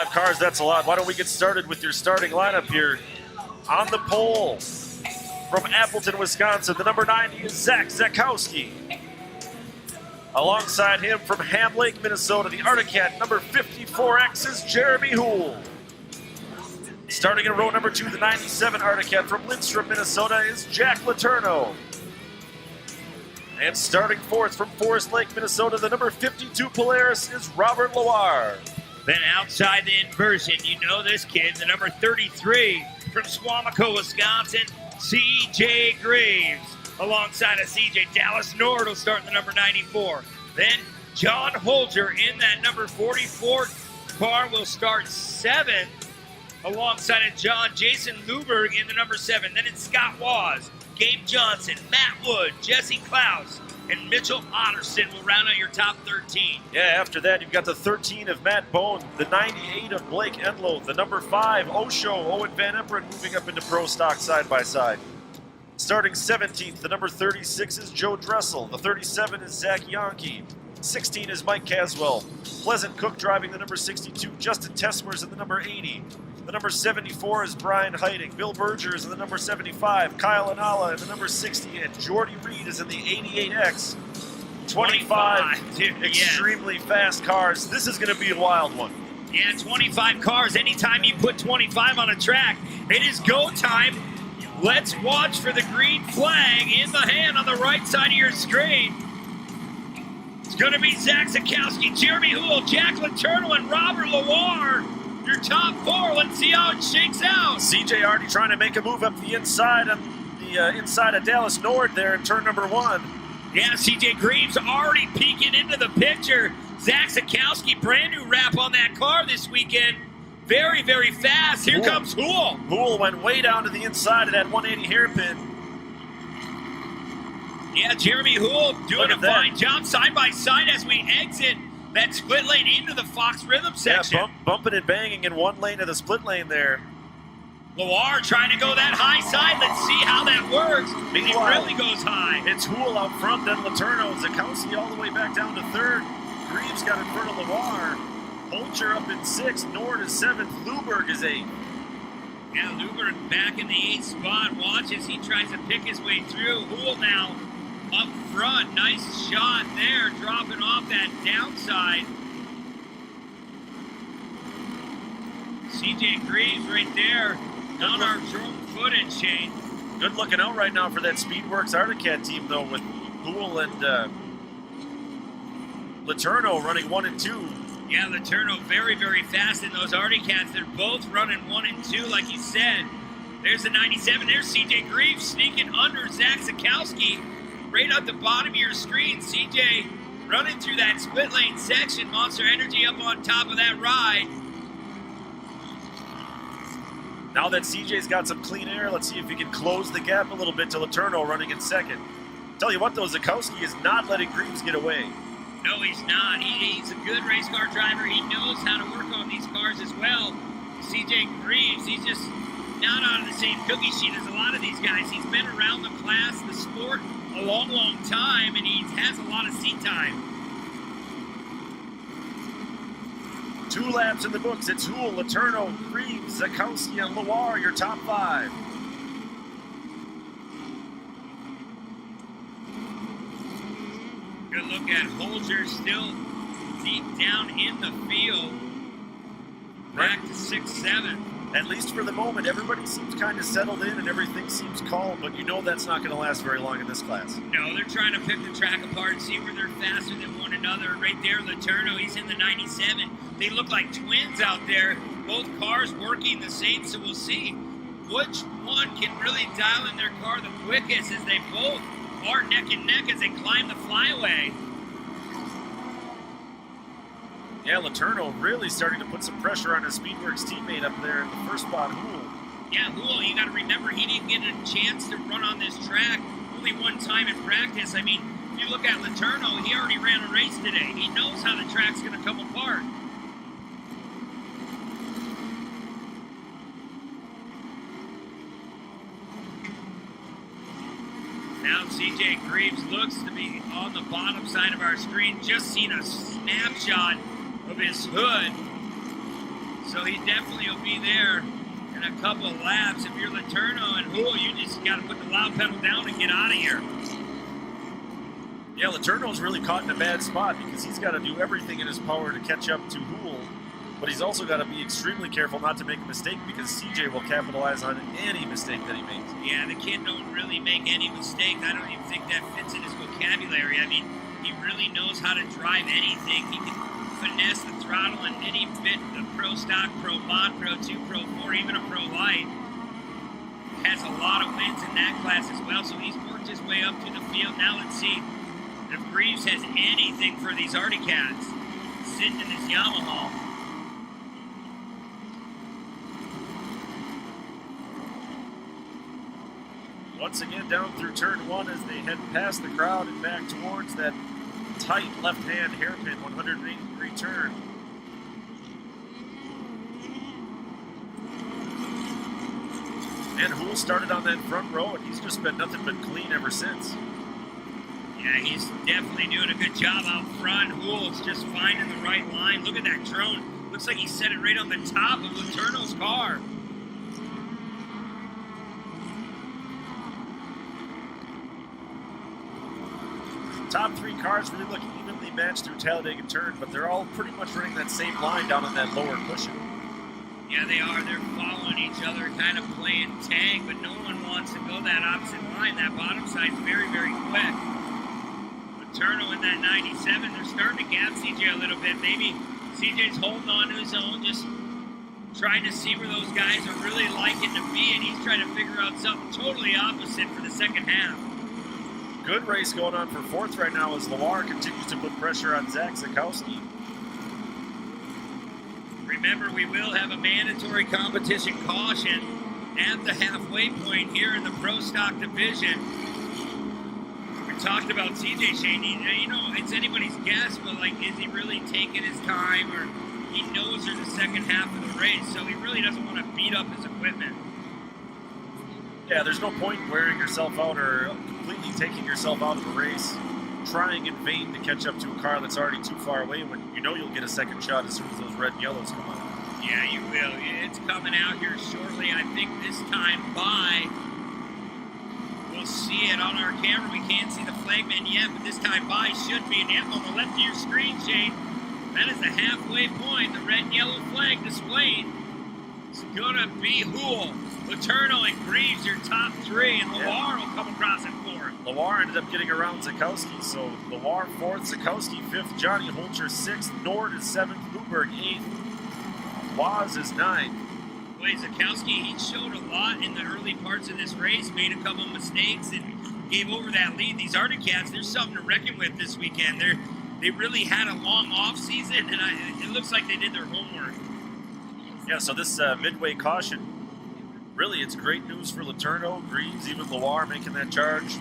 Cars, that's a lot. Why don't we get started with your starting lineup here? On the pole from Appleton, Wisconsin, the number 90 is Zach Zakowski. Alongside him from Ham Lake, Minnesota, the Arctic Cat, number 54X is Jeremy Houle. Starting in row number 2, the 97 Arctic Cat from Lindstrom, Minnesota is Jack Letourneau. And starting fourth from Forest Lake, Minnesota, the number 52 Polaris is Robert Loire. Then outside the inversion, you know this kid, the number 33 from Suamico, Wisconsin, C.J. Graves. Alongside of C.J. Dallas Nord will start in the number 94. Then John Holger in that number 44 car will start 7th. Alongside of Jason Luberg in the number 7. Then it's Scott Waz, Gabe Johnson, Matt Wood, Jesse Klaus, and Mitchell Otterson will round out your top 13. Yeah, after that, you've got the 13 of Matt Bone, the 98 of Blake Enlow, the number 5 Osho, Owen Van Emperen moving up into pro stock side by side. Starting 17th, the number 36 is Joe Dressel, the 37 is Zach Yonke, 16 is Mike Caswell, Pleasant Cook driving the number 62, Justin Tesmers in the number 80. The number 74 is Brian Heiting. Bill Berger is in the number 75. Kyle Anala in the number 60. And Jordy Reed is in the 88X. 25 extremely fast cars. This is going to be a wild one. Yeah, 25 cars. Anytime you put 25 on a track, it is go time. Let's watch for the green flag in the hand on the right side of your screen. It's going to be Zach Zakowski, Jeremy Houle, Jack Letourneau, and Robert Loire. Your top 4. Let's see how it shakes out. CJ already trying to make a move up the inside on the inside of Dallas Nord there in turn number 1. Yeah, CJ Greaves already peeking into the picture. Zach Zakowski, brand new wrap on that car this weekend. Very, very fast. Here comes Houle. Houle went way down to the inside of that 180 hairpin. Yeah, Jeremy Houle doing a fine job side by side as we exit that split lane into the Fox Rhythm section. Yeah, bumping and banging in one lane of the split lane there. Loire trying to go that high side. Let's see how that works. Meanwhile, he really goes high. It's Houle out front, then Letourneau. Zakowski all the way back down to 3rd. Greaves got in front of Loire. Holcher up in 6th. Nord is 7th. Luberg is 8th. Yeah, Luberg back in the 8th spot. Watch as he tries to pick his way through. Houle now up front, nice shot there, dropping off that downside. CJ Greaves right there on our drone footage, Shane. Good looking out right now for that Speedworks Arctic Cat team, though, with Houle and Letourneau running 1 and 2. Yeah, Letourneau very, very fast in those Arctic Cats. They're both running 1 and 2, like you said. There's the 97. There's CJ Greaves sneaking under Zach Zakowski. Right at the bottom of your screen, CJ running through that split lane section. Monster Energy up on top of that ride. Now that CJ's got some clean air, let's see if he can close the gap a little bit to Letourneau running in 2nd. Tell you what, though, Zakowski is not letting Greaves get away. No, he's not. He's a good race car driver. He knows how to work on these cars as well. CJ Greaves, he's just not on the same cookie sheet as a lot of these guys. He's been around the class, the sport, a long, long time, and he has a lot of seat time. 2 laps in the books. It's Houle, Letourneau, Greaves, Zakowski, and Loire, your top 5. Good look at Holger still deep down in the field. Back to 6th, 7th. At least for the moment, everybody seems kind of settled in and everything seems calm, but you know that's not going to last very long in this class. No, they're trying to pick the track apart and see where they're faster than one another. Right there, Letourneau, he's in the 97. They look like twins out there. Both cars working the same, so we'll see which one can really dial in their car the quickest as they both are neck and neck as they climb the flyaway. Yeah, Letourneau really starting to put some pressure on his Speedworks teammate up there in the first spot, Houle. Yeah, Houle, you got to remember, he didn't get a chance to run on this track only one time in practice. I mean, if you look at Letourneau, he already ran a race today. He knows how the track's going to come apart. Now CJ Greaves looks to be on the bottom side of our screen. Just seen a snapshot of his hood. So he definitely will be there in a couple of laps. If you're Letourneau and Houle, you just got to put the loud pedal down and get out of here. Yeah, Letourneau's really caught in a bad spot because he's got to do everything in his power to catch up to Houle, but he's also got to be extremely careful not to make a mistake because CJ will capitalize on any mistake that he makes. Yeah, the kid don't really make any mistakes. I don't even think that fits in his vocabulary. I mean, he really knows how to drive anything. He can finesse the throttle in any bit of Pro Stock, Pro Mod, Pro 2, Pro 4, even a Pro Light. Has a lot of wins in that class as well, so he's worked his way up to the field. Now let's see if Greaves has anything for these Artie Cats sitting in this Yamaha. Once again down through turn 1 as they head past the crowd and back towards that tight left-hand hairpin 180-degree turn. And Houle started on that front row, and he's just been nothing but clean ever since. Yeah, he's definitely doing a good job out front. Houle's just finding the right line. Look at that drone. Looks like he set it right on the top of Letourneau's car. Top 3 cars really look evenly matched through Talladega turn, but they're all pretty much running that same line down on that lower cushion. Yeah, they are. They're following each other, kind of playing tag, but no one wants to go that opposite line. That bottom side's very, very quick. Letourneau in that 97, they're starting to gap CJ a little bit. Maybe CJ's holding on to his own, just trying to see where those guys are really liking to be, and he's trying to figure out something totally opposite for the second half. Good race going on for 4th right now as Loire continues to put pressure on Zach Zakowski. Remember, we will have a mandatory competition caution at the halfway point here in the Pro Stock division. We talked about CJ Shane. You know, it's anybody's guess, but like, is he really taking his time, or he knows there's a second half of the race, so he really doesn't want to beat up his equipment. Yeah, there's no point in wearing yourself out or completely taking yourself out of the race, trying in vain to catch up to a car that's already too far away when you know you'll get a second shot as soon as those red and yellows come out. Yeah, you will. It's coming out here shortly. I think this time by, we'll see it on our camera. We can't see the flagman yet, but this time by should be. And on the left of your screen, Shane, that is the halfway point. The red and yellow flag displayed. It's going to be Houle, Letourneau, and Greaves, your top 3, and Loire will come across at 4th. Loire ended up getting around Zakowski, so Loire 4th, Zakowski 5th, Johnny Holcher 6th, Nord is 7th, Luberg 8th, Waz is 9th. Boy, Zakowski, he showed a lot in the early parts of this race, made a couple of mistakes, and gave over that lead. These Artie Cats, there's something to reckon with this weekend. They really had a long off season, and it looks like they did their homework. Yeah, so this midway caution, really it's great news for Letourneau, Greaves, even Loire making that charge.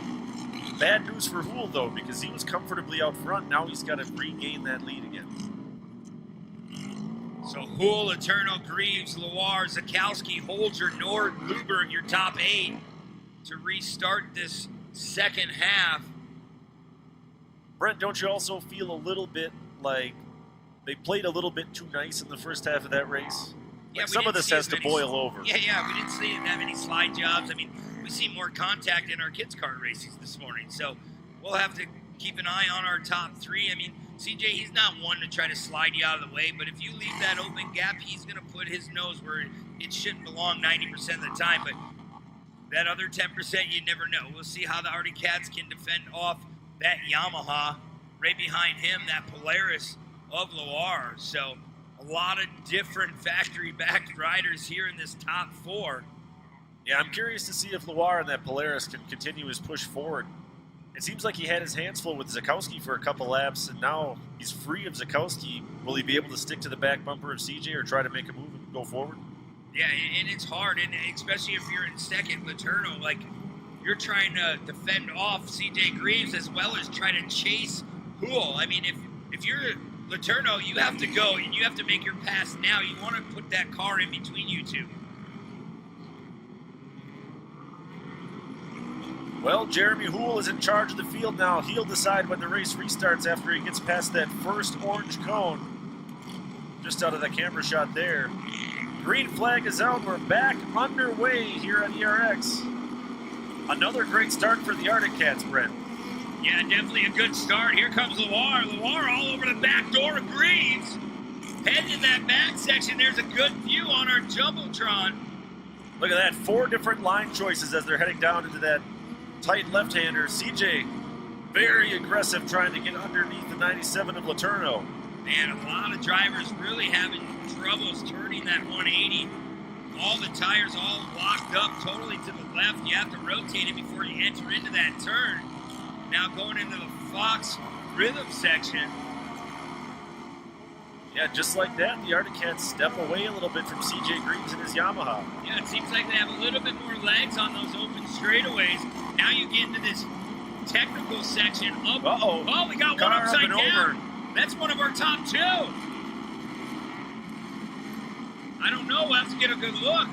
Bad news for Houle, though, because he was comfortably out front. Now he's got to regain that lead again. So Houle, Letourneau, Greaves, Loire, Zakowski, Holger, Nord, Luberg, your top 8 to restart this second half. Brent, don't you also feel a little bit like they played a little bit too nice in the first half of that race? Yeah, like some of this has to boil over. Yeah, we didn't see that many slide jobs. I mean, we see more contact in our kids' kart races this morning, so we'll have to keep an eye on our top 3. I mean, CJ, he's not one to try to slide you out of the way, but if you leave that open gap, he's going to put his nose where it shouldn't belong 90% of the time, but that other 10%, you never know. We'll see how the Artie Cats can defend off that Yamaha. Right behind him, that Polaris of Loire. So a lot of different factory-backed riders here in this top 4. Yeah, I'm curious to see if Loire and that Polaris can continue his push forward. It seems like he had his hands full with Zakowski for a couple laps, and now he's free of Zakowski. Will he be able to stick to the back bumper of CJ or try to make a move and go forward? Yeah, and it's hard, and especially if you're in second, Letourneau, like, you're trying to defend off CJ Greaves as well as try to chase Houle. I mean, if you're Letourneau, you have to go, and you have to make your pass now. You want to put that car in between you two. Well, Jeremy Houle is in charge of the field now. He'll decide when the race restarts after he gets past that first orange cone. just out of the camera shot there. Green flag is out. We're back underway here at ERX. Another great start for the Arctic Cats, Brent. Yeah, definitely a good start. Here comes Loire. Loire all over the back door of Greaves. Heading in that back section, there's a good view on our Jumbotron. Look at that, 4 different line choices as they're heading down into that tight left-hander. CJ, very aggressive, trying to get underneath the 97 of Letourneau. Man, a lot of drivers really having troubles turning that 180. All the tires all locked up totally to the left. You have to rotate it before you enter into that turn. Now going into the Fox rhythm section. Yeah, just like that, the Arctic Cats step away a little bit from CJ Greaves and his Yamaha. Yeah, it seems like they have a little bit more legs on those open straightaways. Now you get into this technical section. Uh-oh. Oh, we got one Car upside up and down. over. That's one of our top 2. I don't know. We'll have to get a good look.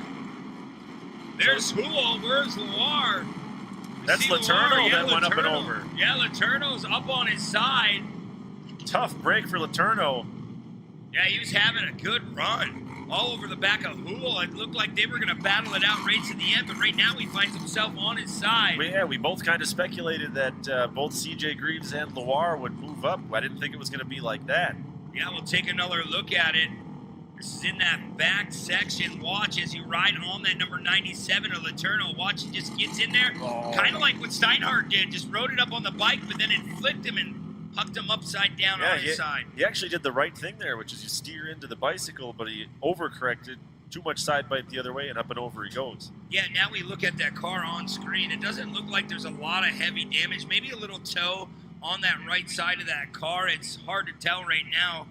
There's Huol. Where's Loire? That's Letourneau that went up and over. Yeah, Letourneau's up on his side. Tough break for Letourneau. Yeah, he was having a good run all over the back of Huol. It looked like they were going to battle it out right to the end, but right now he finds himself on his side. We both kind of speculated that both CJ Greaves and Loire would move up. I didn't think it was going to be like that. Yeah, we'll take another look at it. This is in that back section. Watch as you ride on that number 97 of Letourneau. Watch, he just gets in there. Oh. Kind of like what Steinhardt did. Just rode it up on the bike, but then it flicked him and hucked him upside down on his side. He actually did the right thing there, which is you steer into the bicycle, but he overcorrected. Too much side bite the other way, and up and over he goes. Yeah, now we look at that car on screen. It doesn't look like there's a lot of heavy damage. Maybe a little toe on that right side of that car. It's hard to tell right now,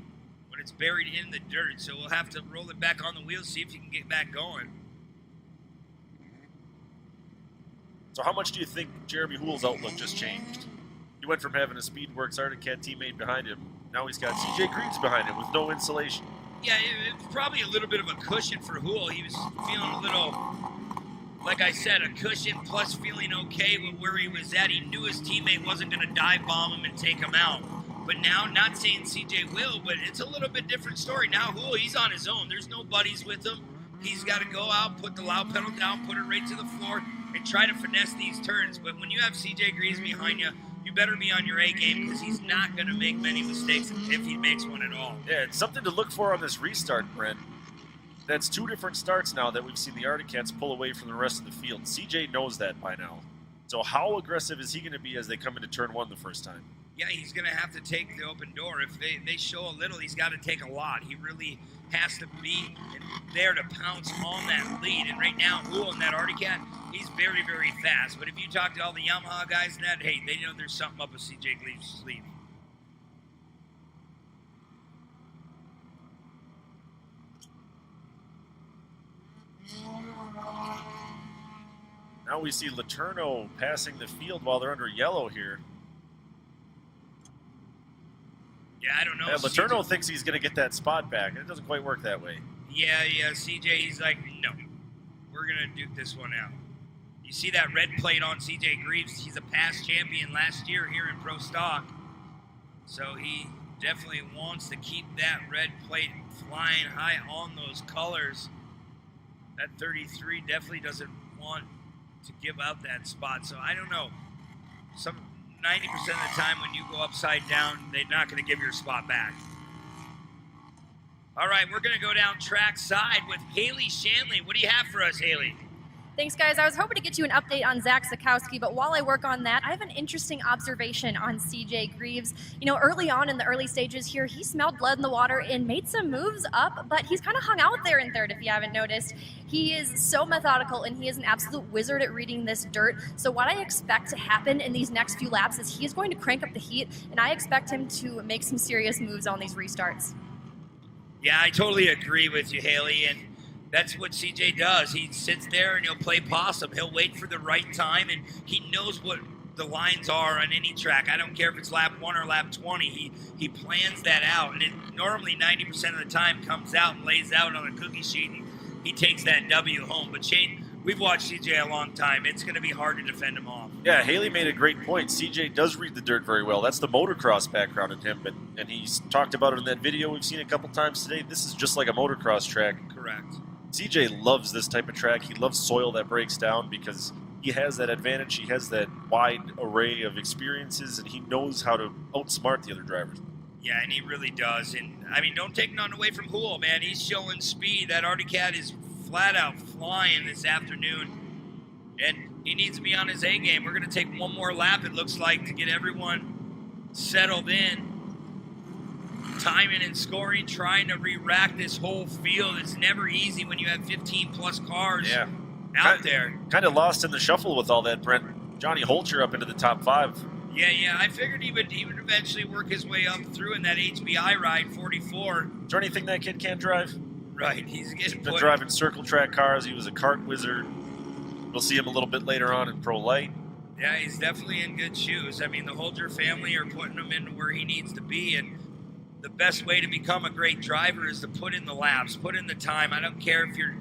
but it's buried in the dirt. So we'll have to roll it back on the wheel, see if you can get back going. So how much do you think Jeremy Huol's outlook just changed? He went from having a Speedworks Arctic Cat teammate behind him. Now he's got CJ Greaves behind him with no insulation. Yeah, it's probably a little bit of a cushion for Huol. He was feeling a little, like I said, a cushion plus feeling okay with where he was at. He knew his teammate wasn't going to dive bomb him and take him out. But now, not saying CJ will, but it's a little bit different story. Now Huol, he's on his own. There's no buddies with him. He's got to go out, put the loud pedal down, put it right to the floor, and try to finesse these turns. But when you have CJ Greaves behind you, you better be on your A game because he's not going to make many mistakes if he makes one at all. Yeah, it's something to look for on this restart, Brent. That's 2 different starts now that we've seen the Arctic Cats pull away from the rest of the field. CJ knows that by now. So how aggressive is he going to be as they come into turn 1 the first time? Yeah, he's going to have to take the open door. If they show a little, he's got to take a lot. He really has to be there to pounce on that lead. And right now, Huol and that Arctic Cat, he's very, very fast. But if you talk to all the Yamaha guys in that, hey, they know there's something up with CJ Greaves' sleeve. Now we see Letourneau passing the field while they're under yellow here. Yeah, I don't know. Yeah, Letourneau thinks he's going to get that spot back, and it doesn't quite work that way. Yeah, CJ, he's like, no, we're going to duke this one out. You see that red plate on CJ Greaves. He's a past champion last year here in Pro Stock. So he definitely wants to keep that red plate flying high on those colors. That 33 definitely doesn't want to give out that spot. So I don't know. 90% of the time when you go upside down, they're not going to give your spot back. All right, we're going to go down track side with Haley Shanley. What do you have for us, Haley? Thanks, guys. I was hoping to get you an update on Zach Sikowski, but while I work on that, I have an interesting observation on CJ Greaves. You know, early on in the early stages here, he smelled blood in the water and made some moves up, but he's kind of hung out there in third, if you haven't noticed. He is so methodical, and he is an absolute wizard at reading this dirt. So what I expect to happen in these next few laps is he is going to crank up the heat, and I expect him to make some serious moves on these restarts. Yeah, I totally agree with you, Haley, and that's what CJ does. He sits there and he'll play possum. He'll wait for the right time, and he knows what the lines are on any track. I don't care if it's lap 1 or lap 20. He plans that out, and it normally 90% of the time comes out and lays out on a cookie sheet, and he takes that W home. But Shane, We've watched CJ a long time. It's going to be hard to defend him off. Yeah, Haley made a great point. CJ does read the dirt very well. That's the motocross background in him, and he's talked about it in that video we've seen a couple times today. This is just like a motocross track. Correct. CJ loves this type of track. He loves soil that breaks down because he has that advantage. He has that wide array of experiences, and he knows how to outsmart the other drivers. Yeah, and he really does. And, I mean, don't take none away from Hool, man. He's showing speed. That Arctic Cat is flat out flying this afternoon, and he needs to be on his A game. We're going to take one more lap, it looks like, to get everyone settled in. Timing and scoring, trying to re-rack this whole field. It's never easy when you have 15-plus cars out there. Kind of lost in the shuffle with all that, Brent. Johnny Holcher up into the top 5. Yeah, I figured he would eventually work his way up through in that HBI ride, 44. Is there anything that kid can't drive? Right, he's getting been driving circle track cars. He was a kart wizard. We'll see him a little bit later on in Pro Light. Yeah, he's definitely in good shoes. I mean, the Holger family are putting him into where he needs to be, and the best way to become a great driver is to put in the laps, put in the time. I don't care if you're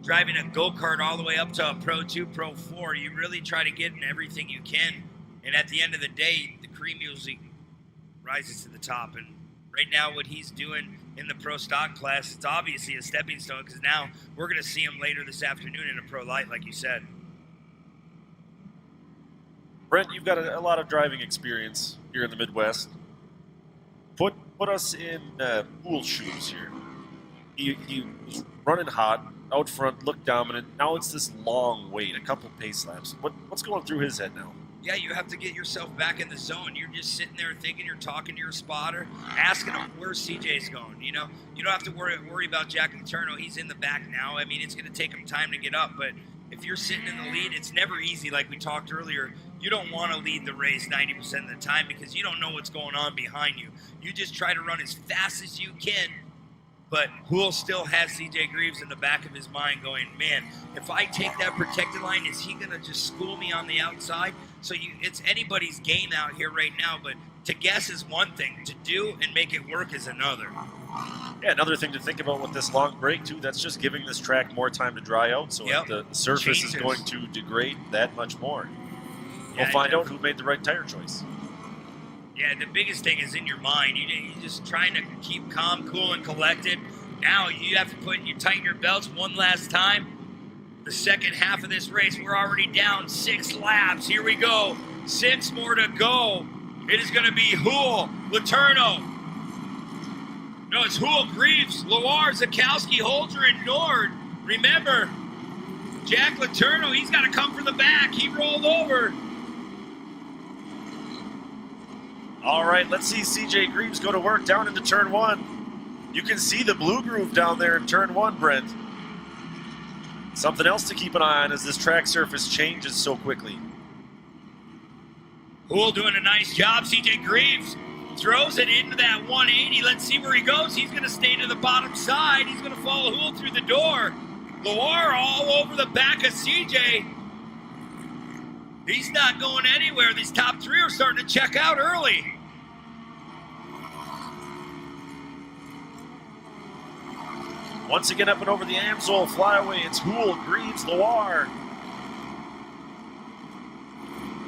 driving a go-kart all the way up to a Pro 2, Pro 4. You really try to get in everything you can, and at the end of the day, the cream usually rises to the top. And right now, what he's doing in the Pro Stock class, it's obviously a stepping stone, because now we're going to see him later this afternoon in a Pro Light, like you said. Brent, you've got a lot of driving experience here in the Midwest. Put us in Pool's shoes here. He was running hot, out front, looked dominant. Now it's this long wait, a couple pace laps. What's going through his head now? Yeah, you have to get yourself back in the zone. You're just sitting there thinking, you're talking to your spotter, asking him where CJ's going. You know, you don't have to worry about Jack Letourneau. He's in the back now. I mean, it's going to take him time to get up, but if you're sitting in the lead, it's never easy. Like we talked earlier, you don't want to lead the race 90% of the time because you don't know what's going on behind you. You just try to run as fast as you can, but Hool still has CJ Greaves in the back of his mind going, man, if I take that protected line, is he going to just school me on the outside? So it's anybody's game out here right now, but to guess is one thing. To do and make it work is another. Yeah, another thing to think about with this long break, too, that's just giving this track more time to dry out, so the surface is going to degrade that much more. We'll find out who made the right tire choice. Yeah, the biggest thing is in your mind. You're just trying to keep calm, cool, and collected. Now you have to tighten your belts one last time. The second half of this race, we're already down 6 laps. Here we go. 6 more to go. It is going to be Hool, Letourneau. No, it's Hool, Greaves, Loire, Zakowski, Holger, and Nord. Remember, Jack Letourneau, he's got to come from the back. He rolled over. All right, let's see CJ Greaves go to work down into turn 1. You can see the blue groove down there in turn 1, Brent. Something else to keep an eye on as this track surface changes so quickly. Hool doing a nice job. CJ Greaves throws it into that 180. Let's see where he goes. He's going to stay to the bottom side. He's going to follow Hool through the door. Loire all over the back of CJ. He's not going anywhere. These top 3 are starting to check out early. Once again, up and over the Amsoil flyaway, it's Hool, Greaves, Loire.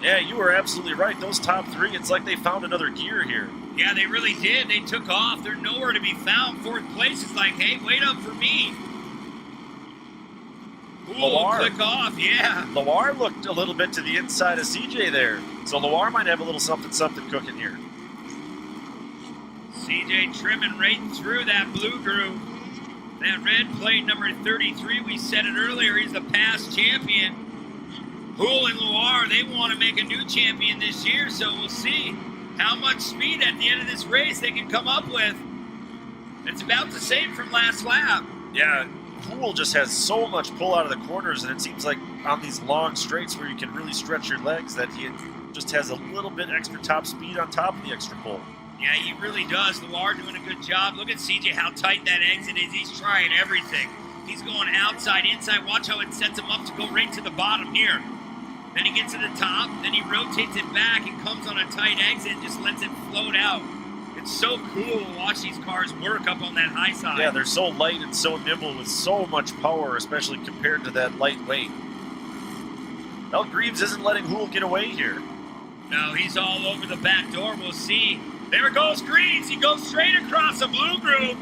Yeah, you were absolutely right. Those top 3, it's like they found another gear here. Yeah, they really did. They took off. They're nowhere to be found. 4th place is like, hey, wait up for me. Loire click off, yeah. Loire looked a little bit to the inside of CJ there. So Loire might have a little something cooking here. CJ trimming right through that blue groove. That red plate, number 33, we said it earlier, he's the past champion. Hool and Loire, they want to make a new champion this year, so we'll see how much speed at the end of this race they can come up with. It's about the same from last lap. Yeah, Hool just has so much pull out of the corners, and it seems like on these long straights where you can really stretch your legs that he just has a little bit extra top speed on top of the extra pull. Yeah, he really does. Loire doing a good job. Look at CJ, how tight that exit is. He's trying everything. He's going outside, inside. Watch how it sets him up to go right to the bottom here. Then he gets to the top, then he rotates it back and comes on a tight exit and just lets it float out. It's so cool to watch these cars work up on that high side. Yeah, they're so light and so nimble with so much power, especially compared to that light weight. Well, Greaves isn't letting Hool get away here. No, he's all over the back door. We'll see. There goes Greaves. He goes straight across the blue groove.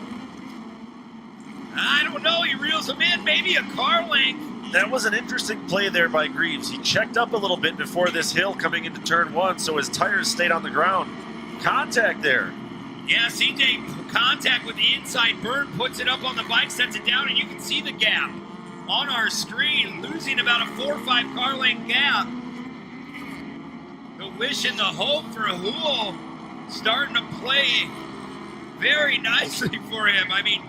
I don't know. He reels him in. Maybe a car length. That was an interesting play there by Greaves. He checked up a little bit before this hill coming into turn 1, so his tires stayed on the ground. Contact there. Yeah, CJ, contact with the inside burn, puts it up on the bike, sets it down, and you can see the gap on our screen, losing about a 4 or 5 car length gap. The wish and the hope for Hool starting to play very nicely for him. I mean,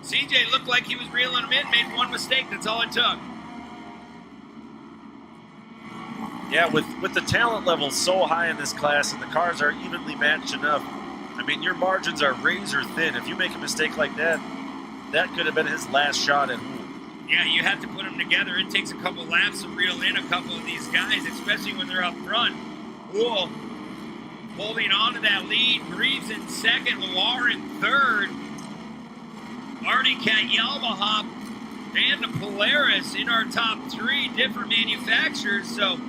CJ looked like he was reeling him in, made one mistake. That's all it took. Yeah, with the talent level so high in this class and the cars are evenly matched enough, I mean, your margins are razor thin. If you make a mistake like that, that could have been his last shot at Hool. Yeah, you have to put them together. It takes a couple laps to reel in a couple of these guys, especially when they're up front. Hool holding on to that lead. Greaves in second, Loire in third. Artie Cat, Yamaha, and the Polaris in our top 3 different manufacturers. So,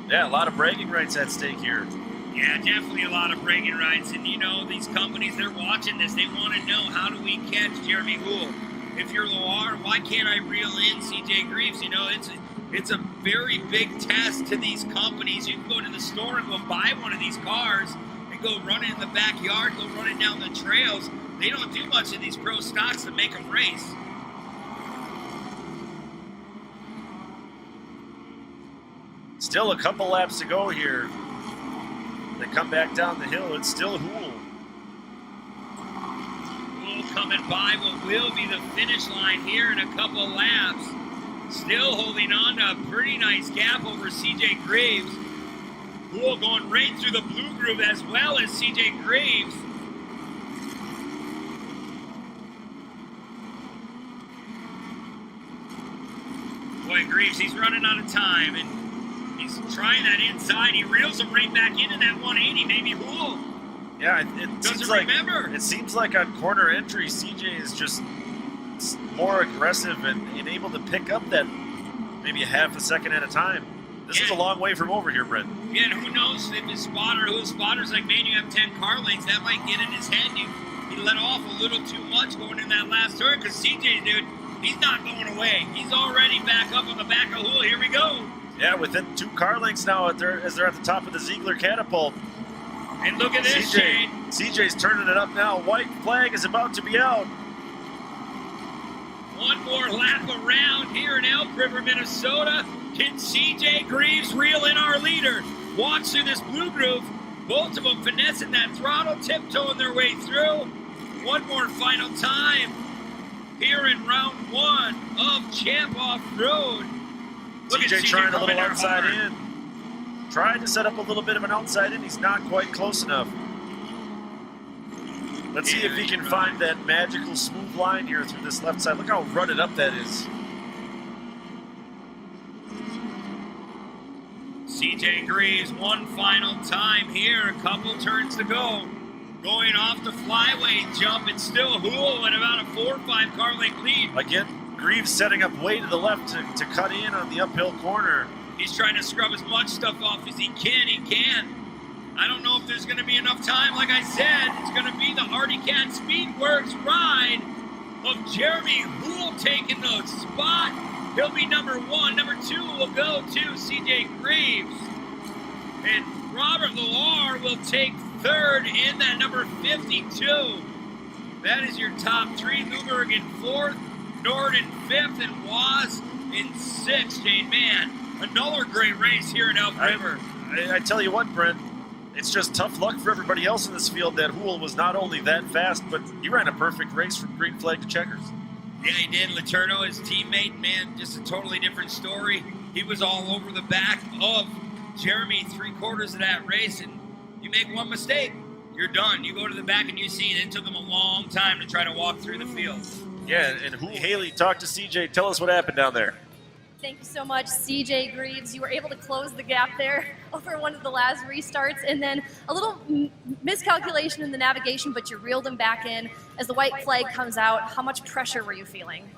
yeah, a lot of bragging rights at stake here. yeah, definitely a lot of bragging rights. And, you know, these companies, they're watching this. They want to know, how do we catch Jeremy Hool? If you're Loire, why can't I reel in CJ Greaves? You know, it's a very big test to these companies. You can go to the store and go buy one of these cars and go run it in the backyard, go run it down the trails. They don't do much of these pro stocks to make them race. Still a couple laps to go here. They come back down the hill. It's still Hool. Hool coming by what will be the finish line here in a couple of laps. Still holding on to a pretty nice gap over CJ Greaves. Hool going right through the blue groove as well as CJ Greaves. Boy, Greaves, he's running out of time, and he's trying that inside. He reels him right back into that 180. Maybe Hool Yeah, it doesn't remember. It seems like on corner entry, CJ is just more aggressive and able to pick up that maybe a half a second at a time. This is a long way from over here, Brent. Yeah, and who knows if his spotter's like, man, you have 10 car lengths. That might get in his head. He let off a little too much going in that last turn, because CJ, dude, he's not going away. He's already back up on the back of Hool. Here we go. Yeah, within 2 car lengths now as they're at the top of the Ziegler catapult. And look at this, Shane. CJ's turning it up now. White flag is about to be out. One more lap around here in Elk River, Minnesota. Can CJ Greaves reel in our leader? Watch through this blue groove. Both of them finessing that throttle, tiptoeing their way through. One more final time here in round 1 of Champ Off-Road. Look CJ at CJ trying a little outside hard. in. Trying to set up a little bit of an outside in. He's not quite close enough. Let's see if he can find that magical smooth line here through this left side. Look how rutted up that is. CJ Greaves, one final time here. A couple turns to go. Going off the flyway jump. It's still Hool at about a 4 or 5 car length lead. Again, Greaves setting up way to the left to cut in on the uphill corner. He's trying to scrub as much stuff off as he can. He can. I don't know if there's going to be enough time. Like I said, it's going to be the Artie Cat Speedworks ride of Jeremy Hool taking the spot. He'll be number 1. Number 2 will go to CJ Greaves. And Robert Loire will take 3rd in that number 52. That is your top 3. Luberg in 4th, Nord in 5th, and Waz in 6th. Jane, man, another great race here in Elk River. I tell you what, Brent, it's just tough luck for everybody else in this field that Hool was not only that fast, but he ran a perfect race from green flag to checkers. Yeah, he did. Letourneau, his teammate, man, just a totally different story. He was all over the back of Jeremy 3/4 of that race, and you make one mistake, you're done. You go to the back and you see it. It took him a long time to try to walk through the field. Yeah, and Haley, talk to CJ. Tell us what happened down there. Thank you so much, CJ Greaves. You were able to close the gap there over one of the last restarts, and then a little miscalculation in the navigation, but you reeled him back in. As the white flag comes out, how much pressure were you feeling?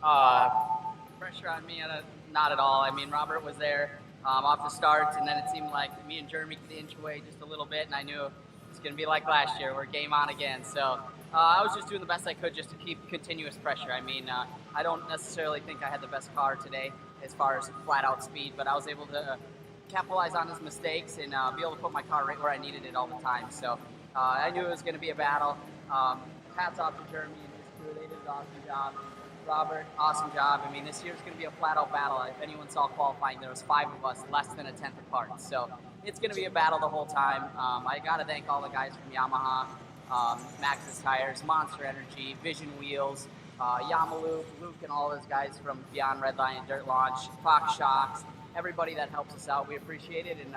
Pressure on me, I don't not at all. I mean, Robert was there off the start, and then it seemed like me and Jeremy could inch away just a little bit, and I knew it was going to be like last year. We're game on again. So I was just doing the best I could just to keep continuous pressure. I mean, I don't necessarily think I had the best car today as far as flat-out speed, but I was able to capitalize on his mistakes and be able to put my car right where I needed it all the time. So I knew it was going to be a battle. Hats off to Jeremy and his crew. They did an awesome job. Robert, awesome job. I mean, this year's going to be a flat-out battle. If anyone saw qualifying, there was 5 of us, less than a tenth apart. So it's going to be a battle the whole time. I got to thank all the guys from Yamaha, Maxxis Tires, Monster Energy, Vision Wheels, Yamaluke, Luke, and all those guys from Beyond Redline and Dirt Launch, Fox Shocks, everybody that helps us out. We appreciate it, and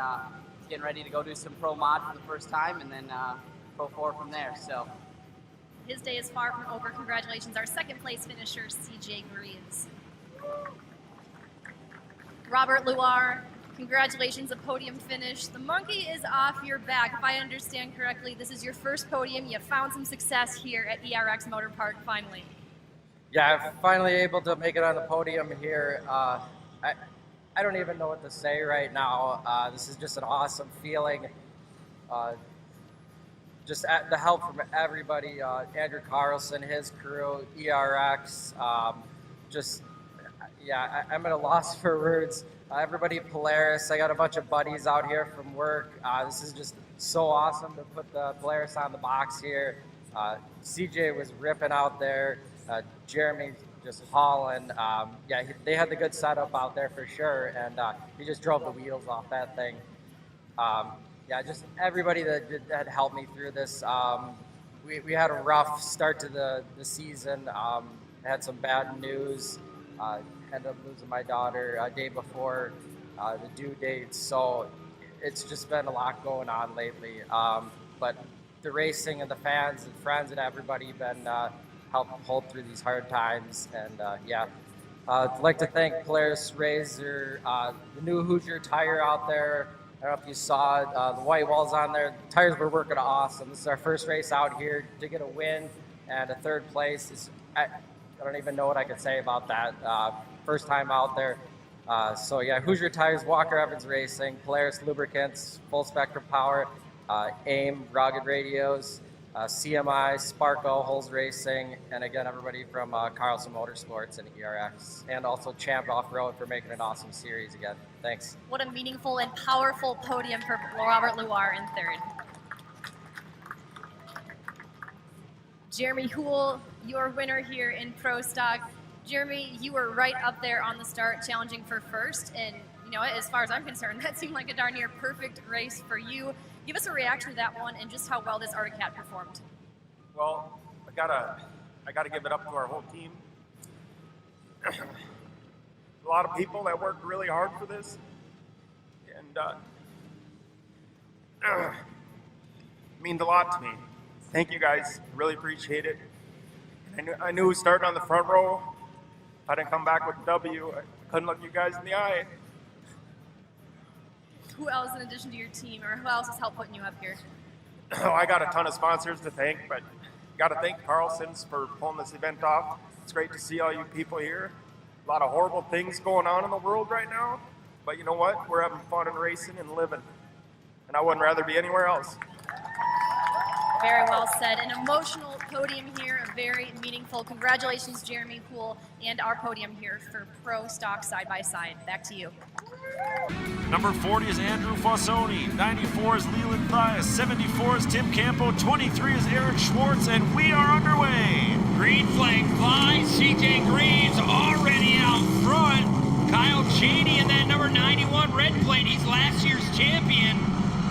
getting ready to go do some pro mod for the first time, and then Pro 4 from there. So. His day is far from over. Congratulations, our second place finisher, CJ Greaves. Robert Luar, congratulations, a podium finish. The monkey is off your back. If I understand correctly, this is your first podium. You found some success here at ERX Motor Park finally. Yeah, I'm finally able to make it on the podium here. I don't even know what to say right now. This is just an awesome feeling. Just the help from everybody, Andrew Carlson, his crew, ERX, I'm at a loss for words. Everybody at Polaris, I got a bunch of buddies out here from work. This is just so awesome to put the Polaris on the box here. CJ was ripping out there, Jeremy just hauling. They had the good setup out there for sure, and he just drove the wheels off that thing. Just everybody that helped me through this. We had a rough start to the season. Had some bad news. Ended up losing my daughter a day before the due date. So it's just been a lot going on lately. But the racing and the fans and friends and everybody been helping hold through these hard times. And I'd like to thank Polaris Razor, the new Hoosier tire out there. I don't know if you saw the white walls on there. The tires were working awesome. This is our first race out here to get a win and a third place. I don't even know what I could say about that. First time out there. Hoosier Tires, Walker Evans Racing, Polaris Lubricants, Full Spectrum Power, AIM, Rugged Radios, CMI, Sparco, Holes Racing, and again, everybody from Carlson Motorsports and ERX, and also Champ Off-Road for making an awesome series again. Thanks. What a meaningful and powerful podium for Robert Luar in third. Jeremy Houle, your winner here in Pro Stock. Jeremy, you were right up there on the start, challenging for first, and as far as I'm concerned, that seemed like a darn near perfect race for you. Give us a reaction to that one and just how well this Arctic Cat performed. Well, I gotta give it up to our whole team. A lot of people that worked really hard for this, and it means a lot to me. Thank you guys, really appreciate it. And I knew starting on the front row, if I didn't come back with a W, I couldn't look you guys in the eye. Who else in addition to your team, or who else has helped putting you up here? Oh, I got a ton of sponsors to thank, but got to thank Carlson's for pulling this event off. It's great to see all you people here. A lot of horrible things going on in the world right now, but you know what? We're having fun and racing and living, and I wouldn't rather be anywhere else. Very well said. An emotional podium here, a very meaningful. Congratulations, Jeremy Houle, and our podium here for Pro Stock Side by Side. Back to you. Number 40 is Andrew Fossoni, 94 is Leland Thias, 74 is Tim Campo, 23 is Eric Schwartz, and we are underway. Green flag flies. CJ Greaves already out front. Kyle Cheney in that number 91 red plate. He's last year's champion.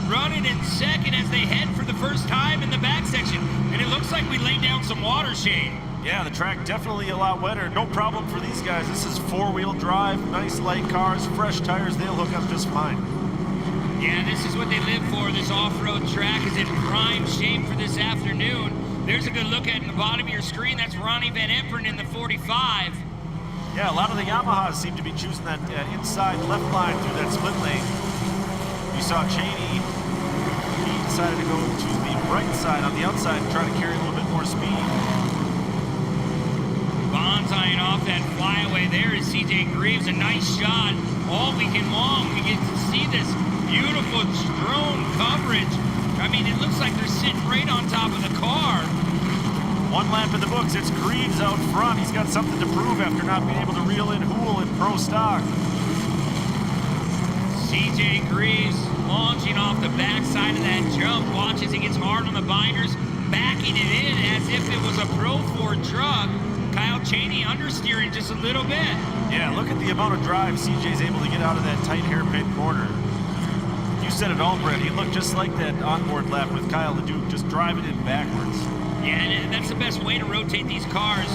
Running in second as they head for the first time in the back section. And it looks like we laid down some water shade. Yeah, the track definitely a lot wetter. No problem for these guys. This is four-wheel drive, nice light cars, fresh tires. They'll hook up just fine. Yeah, this is what they live for. This off-road track is in prime shape for this afternoon. There's a good look at in the bottom of your screen. That's Ronnie Van Emperen in the 45. Yeah, a lot of the Yamahas seem to be choosing that inside left line through that split lane. You saw Cheney. He decided to go to the right side on the outside and try to carry a little bit more speed. Bond bonsaiing off that flyaway there is CJ Greaves. A nice shot all weekend long. We get to see this beautiful drone coverage. I mean, it looks like they're sitting right on top of the car. One lap in the books. It's Greaves out front. He's got something to prove after not being able to reel in Hool in pro stock. CJ Greaves launching off the backside of that jump. Watch as he gets hard on the binders, backing it in as if it was a Pro 4 truck. Kyle Cheney understeering just a little bit. Yeah, look at the amount of drive CJ's able to get out of that tight hairpin corner. You said it all, Brett. He looked just like that onboard lap with Kyle LeDuc, just driving it backwards. Yeah, and that's the best way to rotate these cars.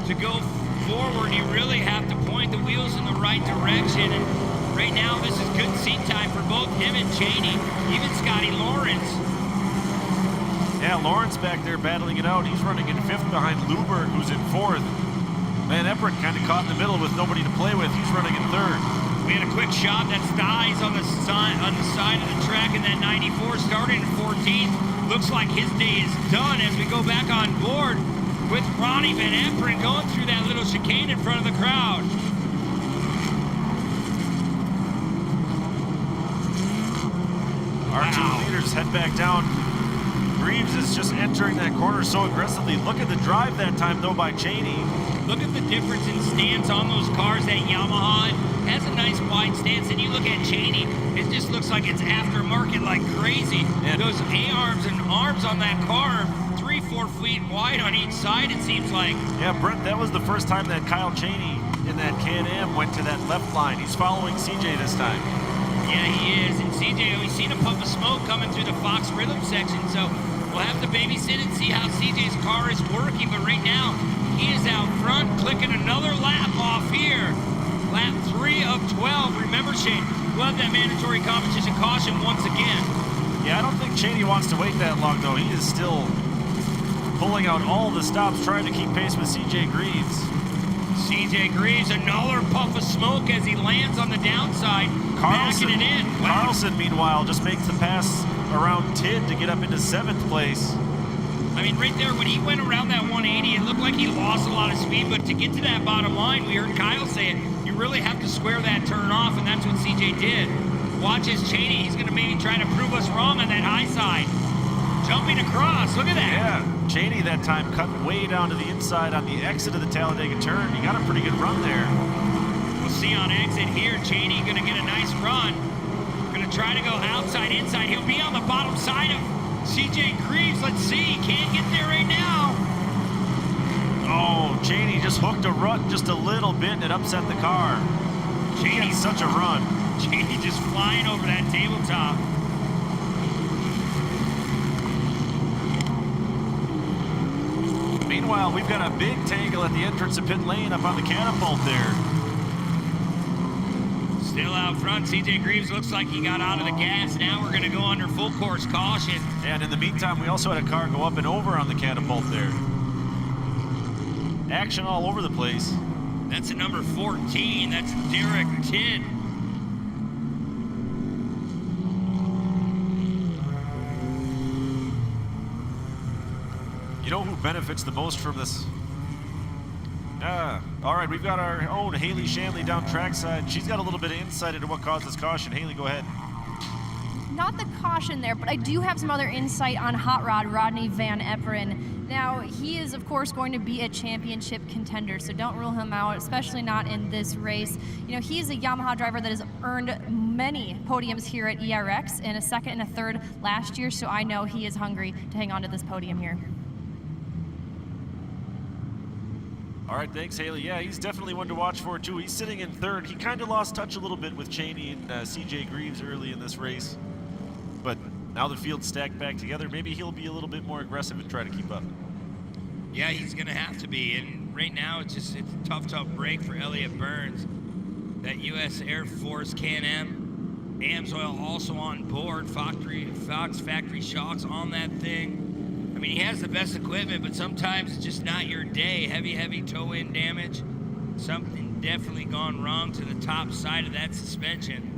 To go forward, you really have to point the wheels in the right direction. And right now, this is good seat time for both him and Cheney, even Scotty Lawrence. Yeah, Lawrence back there battling it out. He's running in 5th behind Luberg, who's in 4th. Van Eppert kind of caught in the middle with nobody to play with. He's running in 3rd. We had a quick shot. That's Thies on the side of the track in that 94, starting in 14th. Looks like his day is done as we go back on board with Ronnie Van Eppert going through that little chicane in front of the crowd. Our two leaders head back down. Greaves is just entering that corner so aggressively. Look at the drive that time, though, by Cheney. Look at the difference in stance on those cars. That Yamaha has a nice wide stance, and you look at Cheney, it just looks like it's aftermarket like crazy. Yeah. Those A-arms and arms on that car, 3-4 feet wide on each side, it seems like. Yeah, Brent, that was the first time that Kyle Cheney in that Can-Am went to that left line. He's following CJ this time. Yeah, he is. And CJ, we've seen a puff of smoke coming through the Fox Rhythm section, so we'll have to babysit and see how CJ's car is working. But right now, he is out front, clicking another lap off here. Lap 3 of 12. Remember, Shane, we'll have that mandatory competition caution once again. Yeah, I don't think Cheney wants to wait that long, though. He is still pulling out all the stops, trying to keep pace with CJ Greaves. CJ Greaves, another puff of smoke as he lands on the downside, backing it in. Wow. Carlson, meanwhile, just makes the pass around Tid to get up into 7th place. I mean, right there, when he went around that 180, it looked like he lost a lot of speed, but to get to that bottom line, we heard Kyle say it, you really have to square that turn off, and that's what CJ did. Watch his Cheney. He's going to maybe try to prove us wrong on that high side. Jumping across, look at that. Yeah, Cheney that time cut way down to the inside on the exit of the Talladega turn. He got a pretty good run there. We'll see on exit here, Cheney going to get a nice run. Going to try to go outside, inside. He'll be on the bottom side of CJ Greaves. Let's see, can't get there right now. Oh, Cheney just hooked a rut just a little bit and it upset the car. Cheney's such a run. Cheney just flying over that tabletop. Meanwhile, we've got a big tangle at the entrance of pit lane up on the catapult there. Still out front, CJ Greaves looks like he got out of the gas. Now we're going to go under full course caution. And in the meantime, we also had a car go up and over on the catapult there. Action all over the place. That's a number 14. That's Derek Tid. You know who benefits the most from this? All right, we've got our own Haley Shanley down trackside. She's got a little bit of insight into what caused this caution. Haley, go ahead. Not the caution there, but I do have some other insight on Hot Rod Rodney Van Epperen. Now, he is, of course, going to be a championship contender, so don't rule him out, especially not in this race. You know, he is a Yamaha driver that has earned many podiums here at ERX, and a 2nd and a 3rd last year, so I know he is hungry to hang on to this podium here. All right, thanks, Haley. Yeah, he's definitely one to watch for, too. He's sitting in 3rd. He kind of lost touch a little bit with Cheney and CJ Greaves early in this race. But now the field's stacked back together. Maybe he'll be a little bit more aggressive and try to keep up. Yeah, he's going to have to be. And right now, it's a tough break for Elliott Burns. That U.S. Air Force Can-Am. AMSOIL also on board. Fox Factory Shocks on that thing. I mean, he has the best equipment, but sometimes it's just not your day. Heavy toe-in damage. Something definitely gone wrong to the top side of that suspension.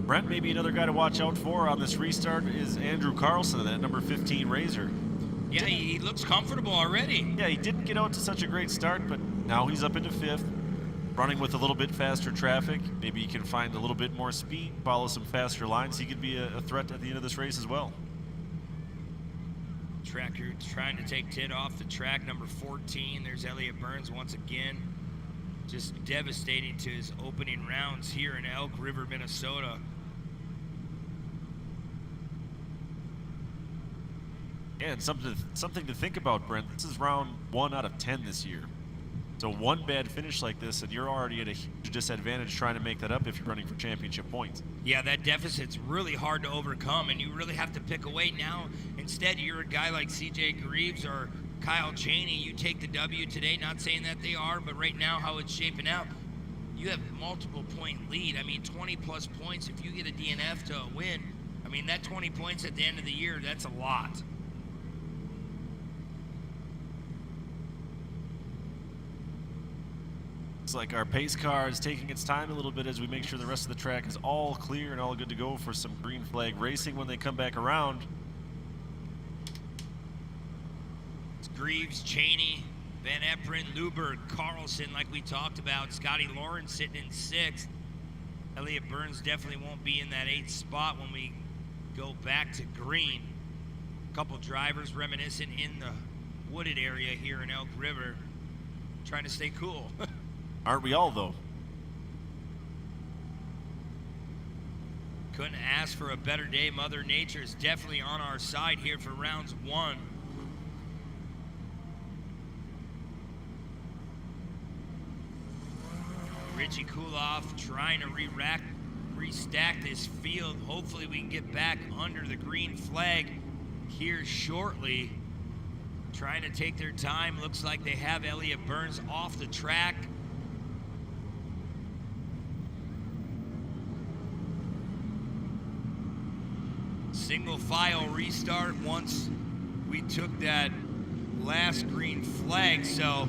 Brent, maybe another guy to watch out for on this restart is Andrew Carlson, that number 15 Razor. Yeah, he looks comfortable already. Yeah, he didn't get out to such a great start, but now he's up into 5th, running with a little bit faster traffic. Maybe he can find a little bit more speed, follow some faster lines. He could be a threat at the end of this race as well. Tracker trying to take Ted off the track, number 14. There's Elliott Burns once again. Just devastating to his opening rounds here in Elk River, Minnesota. Yeah, and something to think about, Brent. This is round 1 out of 10 this year. So one bad finish like this, and you're already at a huge disadvantage trying to make that up if you're running for championship points. Yeah, that deficit's really hard to overcome, and you really have to pick away now. Instead, you're a guy like CJ Greaves or Kyle Cheney. You take the W today, not saying that they are, but right now how it's shaping out, you have multiple point lead. I mean, 20 plus points. If you get a DNF to a win, I mean, that 20 points at the end of the year, that's a lot. Looks like our pace car is taking its time a little bit as we make sure the rest of the track is all clear and all good to go for some green flag racing when they come back around. It's Greaves, Cheney, Van Eperen, Luberg, Carlson, like we talked about. Scotty Lawrence sitting in 6th. Elliott Burns definitely won't be in that 8th spot when we go back to green. A couple drivers reminiscent in the wooded area here in Elk River, trying to stay cool. Aren't we all, though? Couldn't ask for a better day. Mother Nature is definitely on our side here for rounds 1. Richie Kuloff trying to restack this field. Hopefully we can get back under the green flag here shortly. Trying to take their time. Looks like they have Elliott Burns off the track. Single file restart once we took that last green flag. So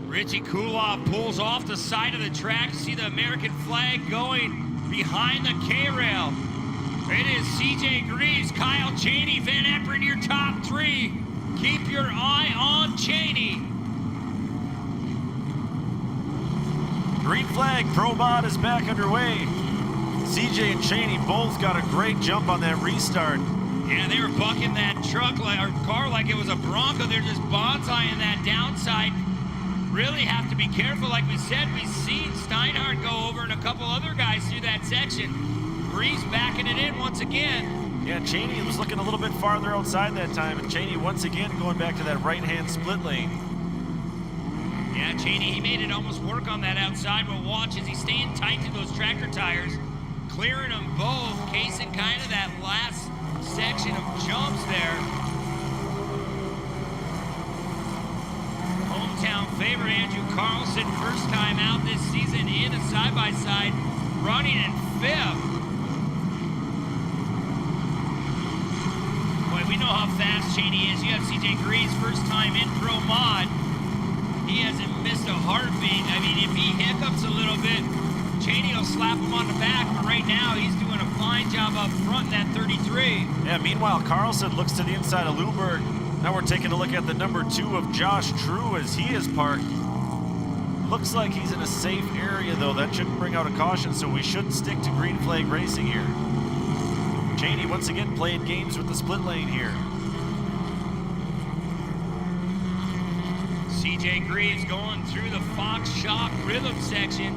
Richie Kuloff pulls off the side of the track. See the American flag going behind the K-rail. It is CJ Greaves, Kyle Cheney, Van Eperen, your top 3. Keep your eye on Cheney. Green flag, Pro Mod is back underway. CJ and Cheney both got a great jump on that restart. Yeah, they were bucking that truck or car like it was a Bronco. They're just bonsaiing that downside. Really have to be careful. Like we said, we've seen Steinhardt go over and a couple other guys through that section. Greaves backing it in once again. Yeah, Cheney was looking a little bit farther outside that time, and Cheney once again going back to that right-hand split lane. Yeah, Cheney, he made it almost work on that outside, but watch as he's staying tight to those tractor tires, clearing them both, casing kind of that last section of jumps there. Hometown favorite Andrew Carlson, first time out this season in a side-by-side, running in 5th. Boy, we know how fast Cheney is. You have CJ Greaves, first time in Pro Mod. He hasn't missed a heartbeat. I mean, if he hiccups a little bit, Cheney will slap him on the back, but right now he's doing a fine job up front in that 33. Yeah, meanwhile, Carlson looks to the inside of Luberg. Now we're taking a look at the number 2 of Josh True as he is parked. Looks like he's in a safe area, though. That shouldn't bring out a caution, so we should stick to green flag racing here. Cheney once again playing games with the split lane here. CJ Greaves going through the Fox Shock rhythm section.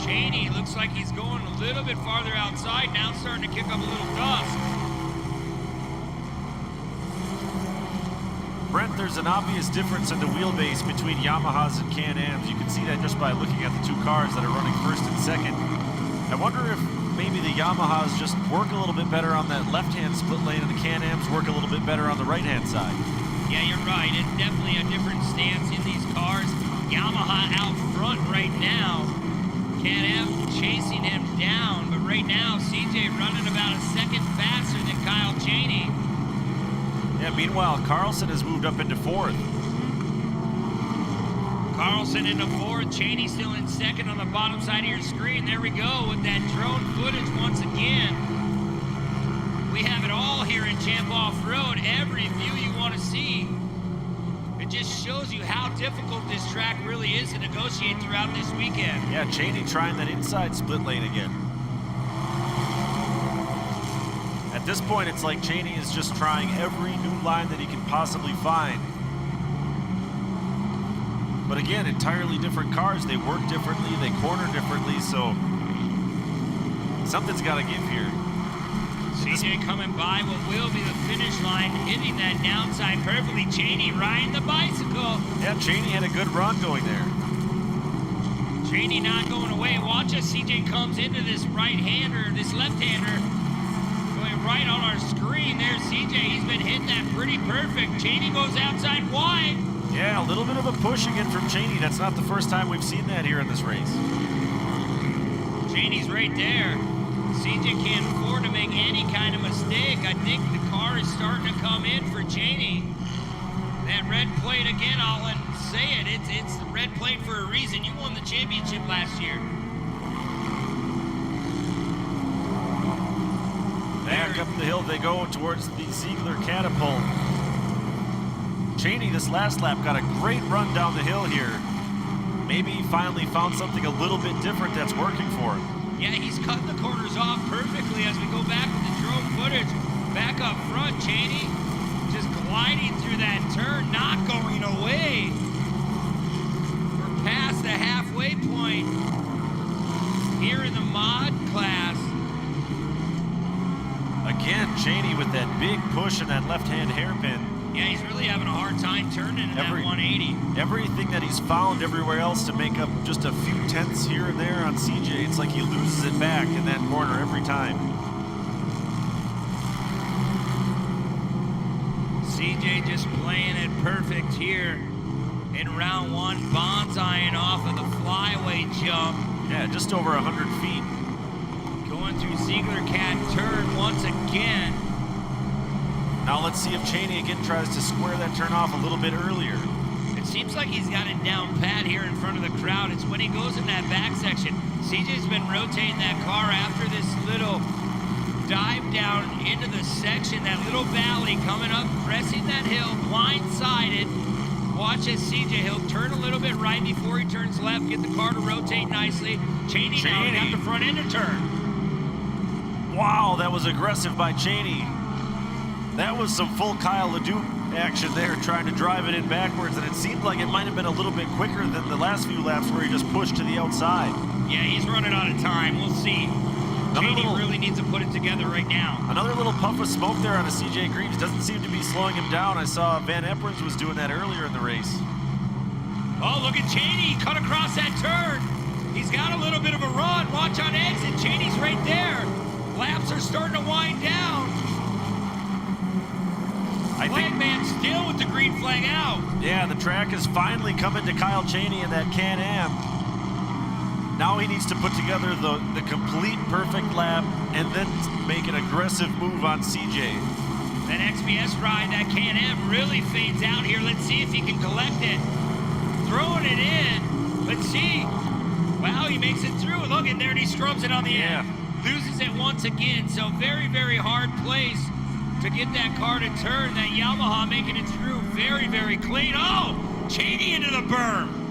Cheney looks like he's going a little bit farther outside, now starting to kick up a little dust. Brent, there's an obvious difference in the wheelbase between Yamahas and Can-Ams. You can see that just by looking at the 2 cars that are running first and second. I wonder if maybe the Yamahas just work a little bit better on that left-hand split lane and the Can-Ams work a little bit better on the right-hand side. Yeah, you're right. It's definitely a different stance in these cars. Yamaha out front right now. Can-Am chasing him down, but right now CJ running about a second faster than Kyle Cheney. Yeah, meanwhile, Carlson has moved up into 4th. Carlson into 4th, Cheney still in 2nd on the bottom side of your screen. There we go with that drone footage once again. We have it all here in Grand Champ Off-Road, every view you want to see. It just shows you how difficult this track really is to negotiate throughout this weekend. Yeah, Cheney trying that inside split lane again. At this point, it's like Cheney is just trying every new line that he can possibly find. But again, entirely different cars. They work differently, they corner differently, so something's got to give here. CJ coming by what will be the finish line, hitting that downside perfectly. Cheney riding the bicycle. Yeah, Cheney had a good run going there. Cheney not going away. Watch as CJ comes into this right-hander, this left-hander, going right on our screen. There's CJ. He's been hitting that pretty perfect. Cheney goes outside wide. Yeah, a little bit of a push again from Cheney. That's not the first time we've seen that here in this race. Cheney's right there. CJ can't afford to make any kind of mistake. I think the car is starting to come in for Cheney. That red plate again, I'll say it. It's the red plate for a reason. You won the championship last year. Back up the hill they go towards the Ziegler catapult. Cheney this last lap got a great run down the hill here. Maybe he finally found something a little bit different that's working for him. Yeah, he's cutting the corners off perfectly as we go back with the drone footage. Back up front, Cheney just gliding through that turn, not going away. We're past the halfway point here in the mod class. Again, Cheney with that big push and that left-hand hairpin. Yeah, he's really having a hard time turning in that 180. Everything that he's found everywhere else to make up just a few tenths here and there on CJ, it's like he loses it back in that corner every time. CJ just playing it perfect here in round one, bonsaiing off of the flyway jump. Yeah, just over 100 feet. Going through Ziegler Cat turn once again. Now let's see if Cheney again tries to square that turn off a little bit earlier. It seems like he's got it down pat here in front of the crowd. It's when he goes in that back section. CJ's been rotating that car after this little dive down into the section, that little valley coming up, pressing that hill, blindsided. Watch as CJ, he'll turn a little bit right before he turns left, get the car to rotate nicely. Cheney now got the front end to turn. Wow, that was aggressive by Cheney. That was some full Kyle LeDuc action there, trying to drive it in backwards, and it seemed like it might have been a little bit quicker than the last few laps where he just pushed to the outside. Yeah, he's running out of time. We'll see. Cheney really needs to put it together right now. Another little puff of smoke there on a CJ Greaves. Doesn't seem to be slowing him down. I saw Van Epperens was doing that earlier in the race. Oh, look at Cheney, cut across that turn. He's got a little bit of a run. Watch on exit. Cheney's right there. Laps are starting to wind down. Flagman still with the green flag out. Yeah, the track is finally coming to Kyle Cheney in that Can-Am. Now he needs to put together the complete perfect lap and then make an aggressive move on CJ. That XPS ride, that Can-Am really fades out here. Let's see if he can collect it. Throwing it in. Let's see. Wow, he makes it through. Look, and there he scrubs it on the end. Loses it once again. So very, very hard place to get that car to turn. That Yamaha making it through very, very clean. Oh, Cheney into the berm.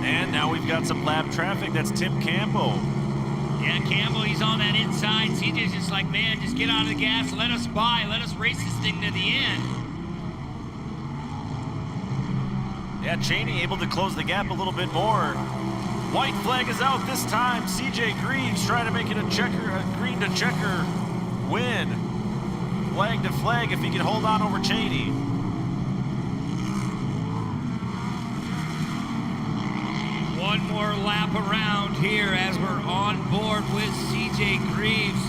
And now we've got some lap traffic. That's Tim Campbell. Yeah, Campbell, he's on that inside. CJ's just like, man, just get out of the gas. Let us by. Let us race this thing to the end. Yeah, Cheney able to close the gap a little bit more. White flag is out this time. CJ Greaves trying to make it a green to checker win. Flag to flag if he can hold on over Cheney. One more lap around here as we're on board with CJ Greaves.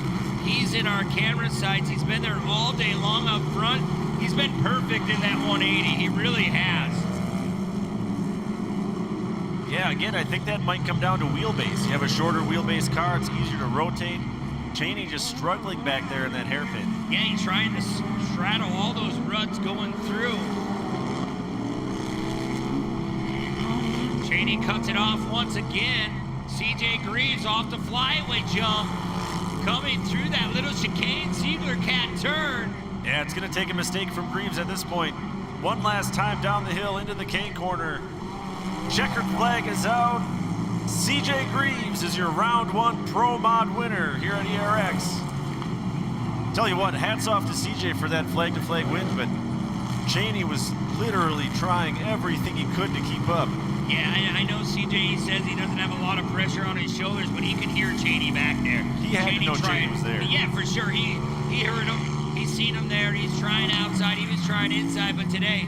He's in our camera sights. He's been there all day long up front. He's been perfect in that 180. He really has. Yeah, again, I think that might come down to wheelbase. You have a shorter wheelbase car, it's easier to rotate. Cheney just struggling back there in that hairpin. Yeah, he's trying to straddle all those ruts going through. Cheney cuts it off once again. CJ Greaves off the flyway jump. coming through that little chicane Ziegler cat turn. Yeah, it's going to take a mistake from Greaves at this point. One last time down the hill into the cane corner. Checkered flag is out. CJ Greaves is your round 1 Pro Mod winner here at ERX. Tell you what, hats off to CJ for that flag-to-flag win, but Cheney was literally trying everything he could to keep up. Yeah, I know CJ, he says he doesn't have a lot of pressure on his shoulders, but he could hear Cheney back there. He had to know Cheney was there. Yeah, for sure. He heard him. He's seen him there. He's trying outside. He was trying inside. But today,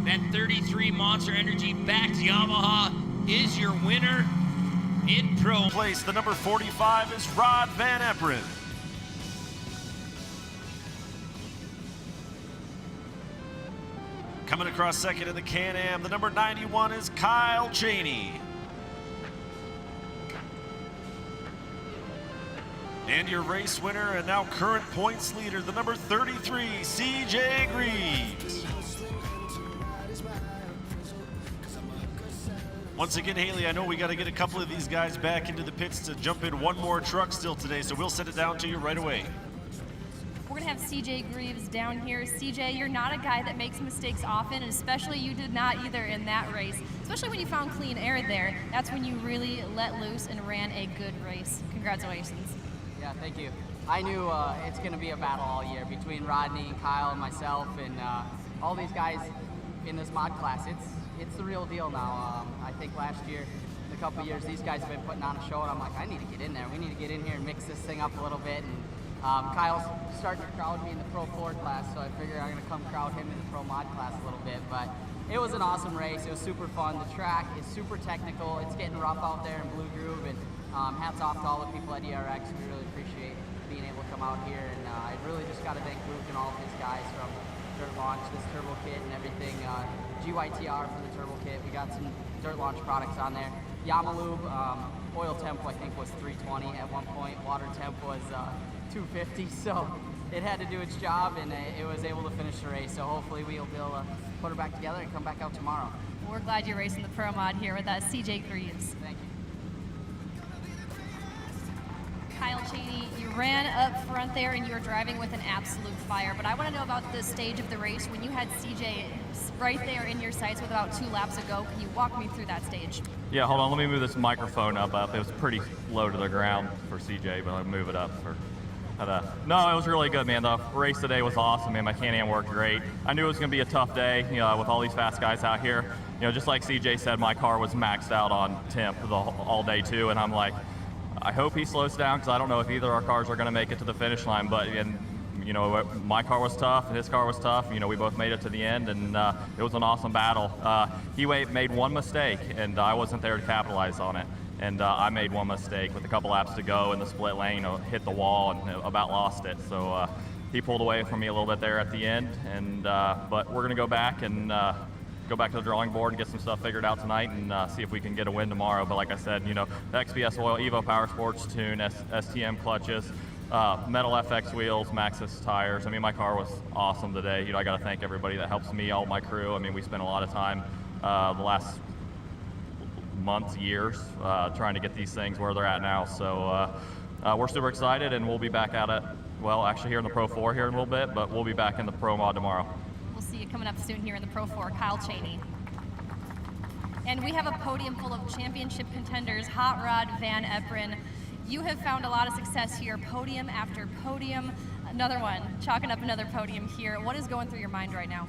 that 33 Monster Energy backed Yamaha is your winner in Pro. Place, the number 45 is Rod Van Eperen. Coming across second in the Can-Am, the number 91 is Kyle Cheney. And your race winner and now current points leader, the number 33, CJ Greaves. Once again, Haley, I know we got to get a couple of these guys back into the pits to jump in one more truck still today, so we'll send it down to you right away. We're gonna have CJ Greaves down here. CJ, you're not a guy that makes mistakes often, and especially you did not either in that race. Especially when you found clean air there, that's when you really let loose and ran a good race. Congratulations. Yeah, thank you. I knew it's going to be a battle all year between Rodney and Kyle and myself and all these guys in this mod class. It's the real deal now. I think last year, in a couple of years, these guys have been putting on a show, and I'm like, I need to get in there. We need to get in here and mix this thing up a little bit. And Kyle's starting to crowd me in the Pro 4 class, so I figured I'm going to come crowd him in the Pro Mod class a little bit. But it was an awesome race. It was super fun. The track is super technical. It's getting rough out there in Blue Groove, and hats off to all the people at ERX. We really appreciate being able to come out here, and I really just got to thank Luke and all of his guys from Dirt Launch, this turbo kit and everything. GYTR for the turbo kit. We got some Dirt Launch products on there. Yamalube, oil temp I think was 320 at one point. Water temp was 250, so it had to do its job, and it was able to finish the race. So hopefully we'll be able to put her back together and come back out tomorrow. We're glad you're racing the Pro Mod here with us, CJ Greaves. Thank you. Kyle Cheney, you ran up front there and you were driving with an absolute fire, but I want to know about the stage of the race when you had CJ right there in your sights with about 2 laps ago. Can you walk me through that stage? Yeah, hold on, let me move this microphone up. It was pretty low to the ground for CJ, but I'll move it up for no, it was really good, man. The race today was awesome, man. My Can-Am worked great. I knew it was going to be a tough day, with all these fast guys out here. Just like CJ said, my car was maxed out on temp all day too, and I'm like, I hope he slows down because I don't know if either of our cars are going to make it to the finish line. But my car was tough, his car was tough. We both made it to the end, and it was an awesome battle. He made one mistake, and I wasn't there to capitalize on it. And I made one mistake with a couple laps to go in the split lane, hit the wall and about lost it. So he pulled away from me a little bit there at the end. And but we're going to go back and go back to the drawing board and get some stuff figured out tonight and see if we can get a win tomorrow. But like I said, the XPS Oil Evo Power Sports tune, STM clutches, metal FX wheels, Maxxis tires. My car was awesome today. I got to thank everybody that helps me, all my crew. We spent a lot of time the last months, years, trying to get these things where they're at now. So we're super excited, and we'll be back at it, actually here in the Pro 4 here in a little bit, but we'll be back in the Pro Mod tomorrow. We'll see you coming up soon here in the Pro 4, Kyle Cheney. And we have a podium full of championship contenders, Hot Rod Van Eperen. You have found a lot of success here, podium after podium. Another one, chalking up another podium here. What is going through your mind right now?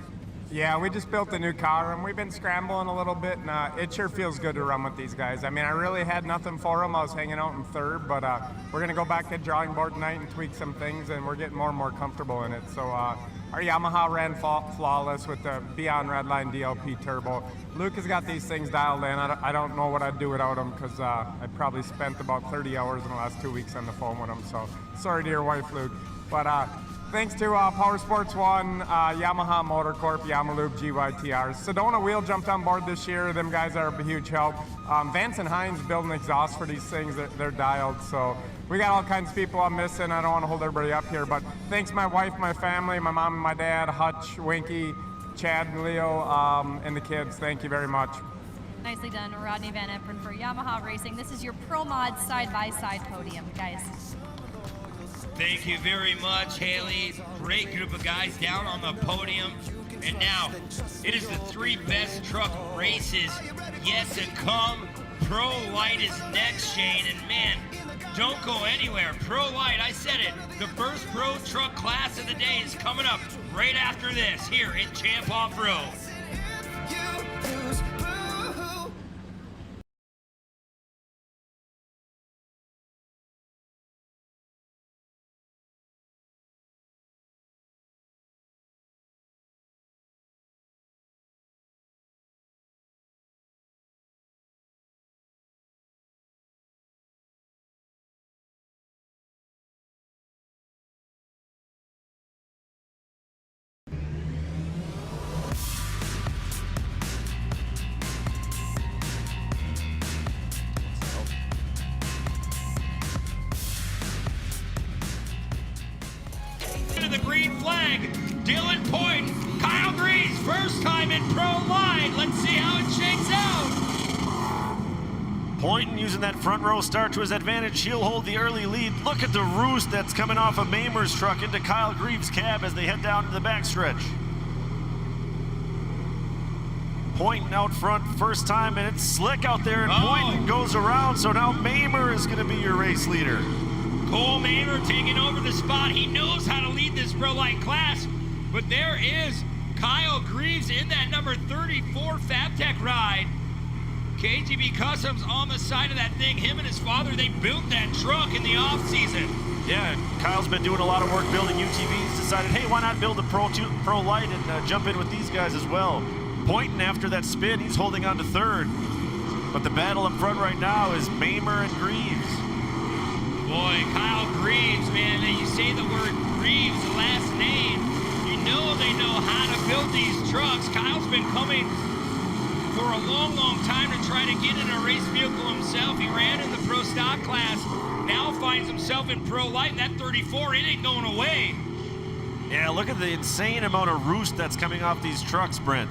Yeah, we just built a new car, and we've been scrambling a little bit, and it sure feels good to run with these guys. I really had nothing for them. I was hanging out in third, but we're going to go back to the drawing board tonight and tweak some things, and we're getting more and more comfortable in it. So our Yamaha ran flawless with the Beyond Redline DLP Turbo. Luke has got these things dialed in. I don't know what I'd do without them because I probably spent about 30 hours in the last 2 weeks on the phone with them. So sorry to your wife, Luke. But thanks to Power Sports 1, Yamaha Motor Corp, Yamalube, GYTR. Sedona Wheel jumped on board this year. Them guys are a huge help. Vance and Hines building exhaust for these things. They're dialed. So we got all kinds of people I'm missing. I don't want to hold everybody up here. But thanks my wife, my family, my mom and my dad, Hutch, Winky, Chad and Leo, and the kids. Thank you very much. Nicely done, Rodney Van Eperen for Yamaha Racing. This is your Pro Mod side-by-side podium, guys. Thank you very much, Haley. Great group of guys down on the podium. And now, it is the 3 best truck races yet to come. Pro Light is next, Shane, and man, don't go anywhere. Pro Light, I said it, the first pro truck class of the day is coming up right after this here in Champ Off-Road. To the green flag, Dylan Point, Kyle Greaves, first time in Pro Line. Let's see how it shakes out. Poynton using that front row start to his advantage. He'll hold the early lead. Look at the roost that's coming off of Mamer's truck into Kyle Greaves' cab as they head down to the backstretch. Poynton out front first time, and it's slick out there, and Poynton goes around, so now Mamer is going to be your race leader. Cole Mamer taking over the spot. He knows how to lead this Pro Light class, but there is Kyle Greaves in that number 34 FabTech ride. KGB Customs on the side of that thing. Him and his father, they built that truck in the off-season. Yeah, Kyle's been doing a lot of work building UTVs. Decided, hey, why not build a Pro Light and jump in with these guys as well. Poynton, after that spin, he's holding on to third. But the battle up front right now is Mamer and Greaves. Boy, Kyle Greaves, man, you say the word Greaves, the last name, you know they know how to build these trucks. Kyle's been coming for a long, long time to try to get in a race vehicle himself. He ran in the Pro Stock class, now finds himself in Pro Light, and that 34, it ain't going away. Yeah, look at the insane amount of roost that's coming off these trucks, Brent.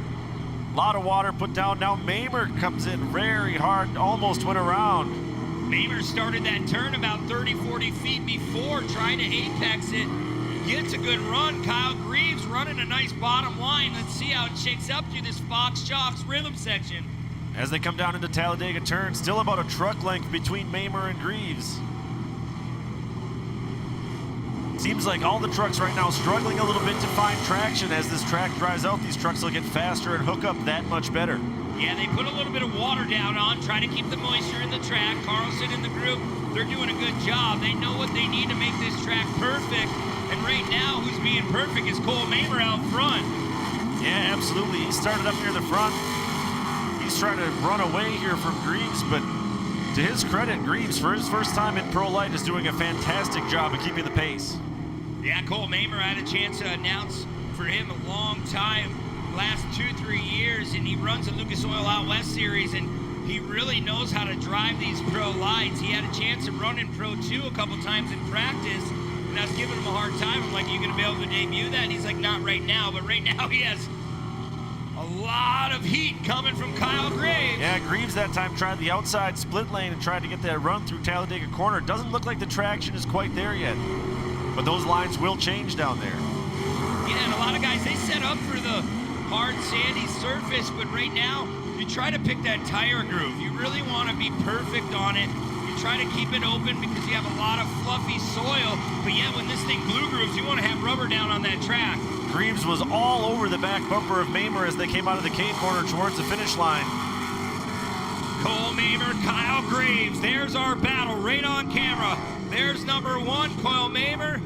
A lot of water put down. Now Mamer comes in very hard, almost went around. Mamer started that turn about 30, 40 feet before, trying to apex it. Gets a good run. Kyle Greaves running a nice bottom line. Let's see how it shakes up through this Fox Shocks rhythm section. As they come down into Talladega turn, still about a truck length between Mamer and Greaves. Seems like all the trucks right now struggling a little bit to find traction. As this track dries out, these trucks will get faster and hook up that much better. Yeah, they put a little bit of water down on, try to keep the moisture in the track. Carlson and the group, they're doing a good job. They know what they need to make this track perfect. And right now, who's being perfect is Cole Mamer out front. Yeah, absolutely. He started up near the front. He's trying to run away here from Greaves, but to his credit, Greaves, for his first time in Pro Light, is doing a fantastic job of keeping the pace. Yeah, Cole Mamer, I had a chance to announce for him a long time, last 2-3 years, and he runs the Lucas Oil Out West Series, and he really knows how to drive these Pro Lights. He had a chance of running Pro 2 a couple times in practice, and I was giving him a hard time. I'm like, are you going to be able to debut that? And he's like, not right now, but right now he has a lot of heat coming from Kyle Greaves. Yeah, Greaves that time tried the outside split lane and tried to get that run through Talladega corner. Doesn't look like the traction is quite there yet, but those lines will change down there. Yeah, and a lot of guys, they set up for the hard sandy surface, but right now you try to pick that tire groove. You really want to be perfect on it. You try to keep it open because you have a lot of fluffy soil, but yet when this thing glue grooves, you want to have rubber down on that track. Greaves was all over the back bumper of Mamer as they came out of the K corner towards the finish line. Cole Mamer, Kyle Greaves, there's our battle right on camera. There's number 1, Cole Mamer.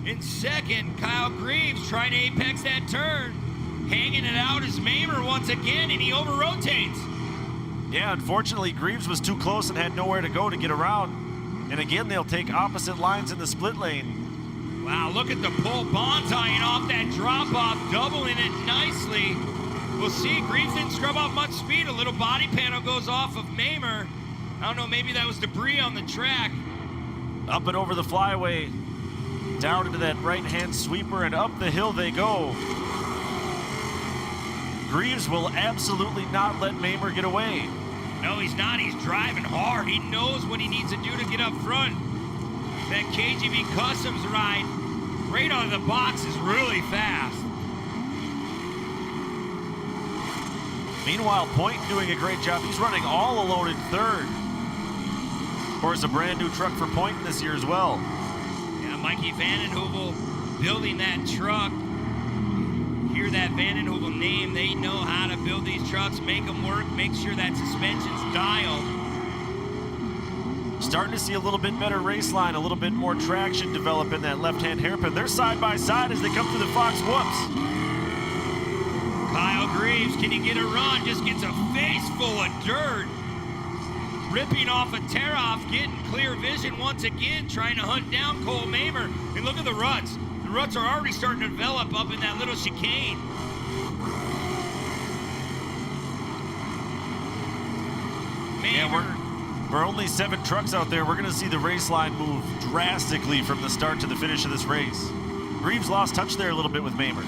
In second, Kyle Greaves trying to apex that turn. Hanging it out is Mamer once again, and he over-rotates. Yeah, unfortunately, Greaves was too close and had nowhere to go to get around. And again, they'll take opposite lines in the split lane. Wow, look at the pull. Bond tying off that drop-off, doubling it nicely. We'll see, Greaves didn't scrub off much speed. A little body panel goes off of Mamer. I don't know, maybe that was debris on the track. Up and over the flyway, down into that right-hand sweeper, and up the hill they go. Greaves will absolutely not let Mamer get away. No, he's not. He's driving hard. He knows what he needs to do to get up front. That KGB Customs ride right out of the box is really fast. Meanwhile, Point doing a great job. He's running all alone in third. Of course, a brand new truck for Point this year as well. Yeah, Mikey Vandenhoevel building that truck. Hear that Vandenhoevel name. They know how to build these trucks, make them work, make sure that suspension's dialed. Starting to see a little bit better race line, a little bit more traction develop in that left-hand hairpin. They're side by side as they come through the Fox Whoops. Kyle Greaves, can he get a run? Just gets a face full of dirt. Ripping off a tear-off, getting clear vision once again, trying to hunt down Cole Mamer. And look at the ruts. The ruts are already starting to develop up in that little chicane. Yeah, we're only 7 trucks out there. We're going to see the race line move drastically from the start to the finish of this race. Greaves lost touch there a little bit with Mamer.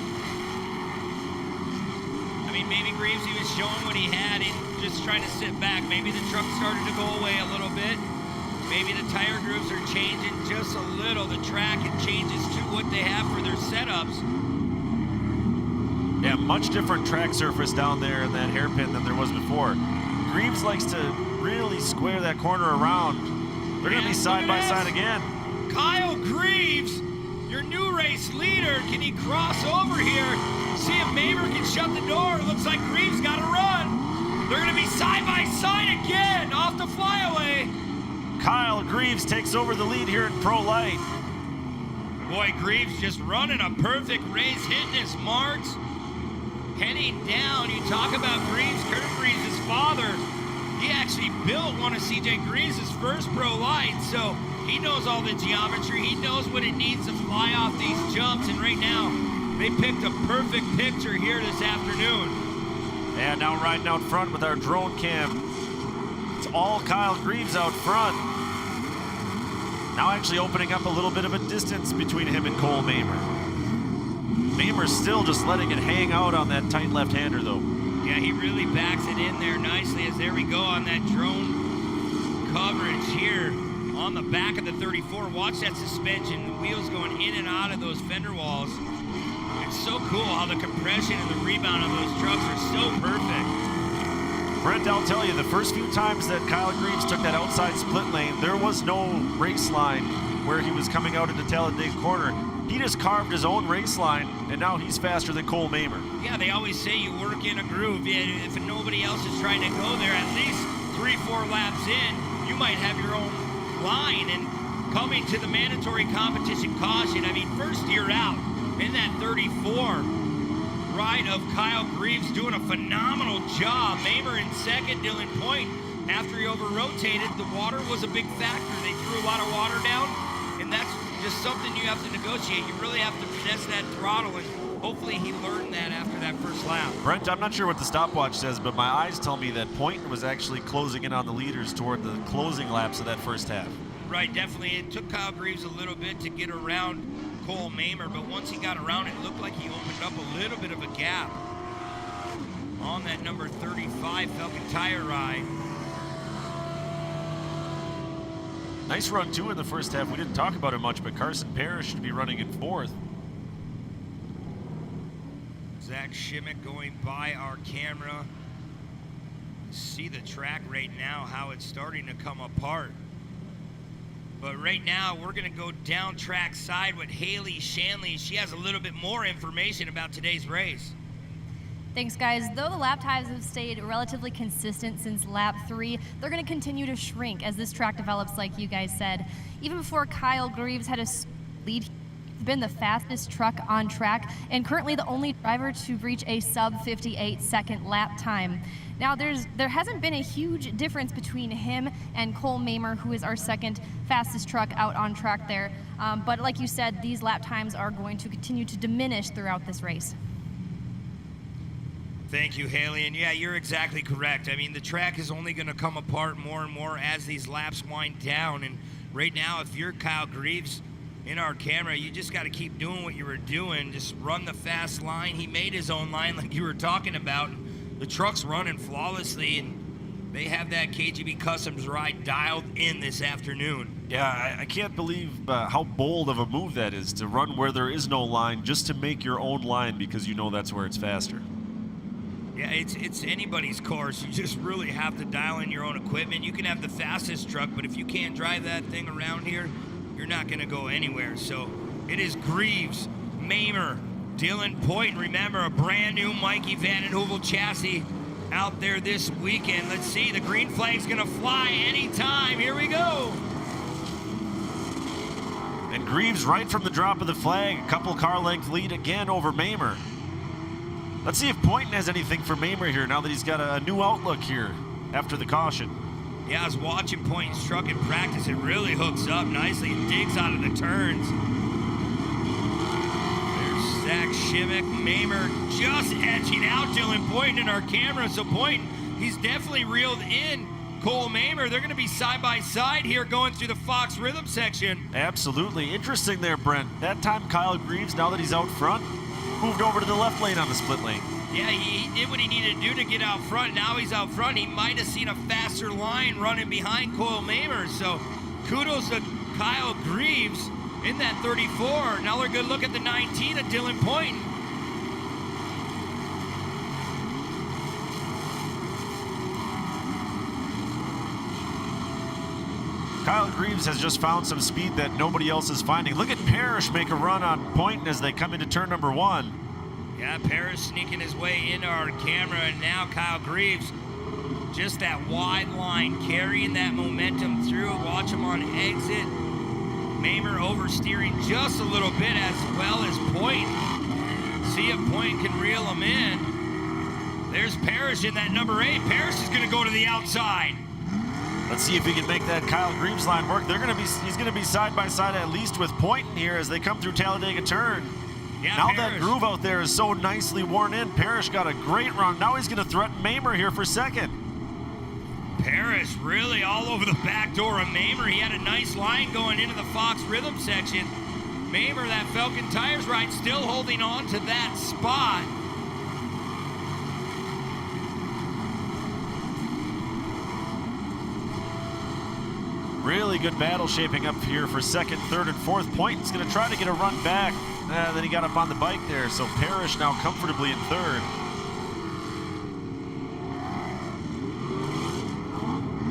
I mean, maybe Greaves, he was showing what he had and just trying to sit back. Maybe the truck started to go away a little bit. Maybe the tire grooves are changing just a little. The track, it changes to what they have for their setups. Yeah, much different track surface down there in that hairpin than there was before. Greaves likes to really square that corner around. They're going to be side by side again. Kyle Greaves, your new race leader. Can he cross over here? See if Mamer can shut the door. Looks like Greaves got to run. They're going to be side by side again off the flyaway. Kyle Greaves takes over the lead here in Pro Light. Boy, Greaves just running a perfect race, hitting his marks. Heading down, you talk about Greaves, Kurt Greaves' father. He actually built one of CJ Greaves' first Pro Lights, so he knows all the geometry. He knows what it needs to fly off these jumps, and right now, they picked a perfect picture here this afternoon. And now riding out front with our drone cam. It's all Kyle Greaves out front. Now actually opening up a little bit of a distance between him and Cole Mamer. Mamer's still just letting it hang out on that tight left-hander though. Yeah, he really backs it in there nicely as there we go on that drone coverage here on the back of the 34. Watch that suspension, the wheels going in and out of those fender walls. It's so cool how the compression and the rebound of those trucks are so perfect. Brent, I'll tell you, the first few times that Kyle Greaves took that outside split lane, there was no race line where he was coming out into Talladega Corner. He just carved his own race line, and now he's faster than Cole Mamer. Yeah, they always say you work in a groove. If nobody else is trying to go there, at least 3-4 laps in, you might have your own line. And coming to the mandatory competition caution, I mean, first year out in that 34 ride of Kyle Greaves doing a phenomenal job. Mamer in second, Dylan Point, after he over-rotated, the water was a big factor. They threw a lot of water down, and that's just something you have to negotiate. You really have to finesse that throttle, and hopefully he learned that after that first lap. Brent, I'm not sure what the stopwatch says, but my eyes tell me that Point was actually closing in on the leaders toward the closing laps of that first half. Right, definitely. It took Kyle Greaves a little bit to get around Cole Mamer, but once he got around, it looked like he opened up a little bit of a gap on that number 35 Falcon tire ride. Nice run, too, in the first half. We didn't talk about it much, but Carson Parrish should be running in fourth. Zach Schimmick going by our camera. See the track right now, how it's starting to come apart. But right now, we're going to go down track side with Haley Shanley. She has a little bit more information about today's race. Thanks, guys. Though the lap times have stayed relatively consistent since lap 3, they're going to continue to shrink as this track develops, like you guys said. Even before Kyle Greaves had a lead, he's been the fastest truck on track and currently the only driver to reach a sub-58-second lap time. Now, there hasn't been a huge difference between him and Cole Mamer, who is our second fastest truck out on track there. But like you said, these lap times are going to continue to diminish throughout this race. Thank you, Haley. And yeah, you're exactly correct. I mean, the track is only going to come apart more and more as these laps wind down. And right now, if you're Kyle Greaves in our camera, you just got to keep doing what you were doing. Just run the fast line. He made his own line like you were talking about. The truck's running flawlessly, and They have that KGB Customs ride dialed in this afternoon. Yeah, I can't believe how bold of a move that is to run where there is no line just to make your own line because you know that's where it's faster. Yeah, it's anybody's course. You just really have to dial in your own equipment. You can have the fastest truck, but if you can't drive that thing around here, you're not going to go anywhere. So it is Greaves, Mamer, Dylan Point. Remember, a brand new Mikey Van den Heuvel chassis out there this weekend. Let's see, the green flag's going to fly anytime. Here we go. And Greaves right from the drop of the flag, a couple car length lead again over Mamer. Let's see if Poynton has anything for Mamer here now that he's got a new outlook here after the caution. Yeah, I was watching Poynton's truck in practice. It really hooks up nicely. It digs out of the turns. There's Zach Shimmick. Mamer just edging out Dylan Poynton in our camera. So Poynton, he's definitely reeled in Cole Mamer. They're going to be side by side here going through the Fox Rhythm section. Absolutely. Interesting there, Brent. That time Kyle Greaves, now that he's out front, moved over to the left lane on the split lane. Yeah, he did what he needed to do to get out front. Now he's out front. He might have seen a faster line running behind Cole Mamer. So kudos to Kyle Greaves in that 34. Another good look at the 19 of Dylan Poynton. Kyle Greaves has just found some speed that nobody else is finding. Look at Parrish make a run on Poynton as they come into turn number 1. Yeah, Parrish sneaking his way into our camera, and now Kyle Greaves, just that wide line, carrying that momentum through. Watch him on exit. Mamer oversteering just a little bit as well as Poynton. See if Poynton can reel him in. There's Parrish in that number 8. Parrish is going to go to the outside. Let's see if he can make that Kyle Greaves line work. He's going to be side by side at least with Poynton here as they come through Talladega turn. Yeah, now Parrish. That groove out there is so nicely worn in. Parrish got a great run. Now he's going to threaten Mamer here for second. Parrish really all over the back door of Mamer. He had a nice line going into the Fox Rhythm section. Mamer, that Falcon Tires ride, still holding on to that spot. Really good battle shaping up here for second, third, and fourth. Poynton's going to try to get a run back. Then he got up on the bike there, so Parrish now comfortably in third.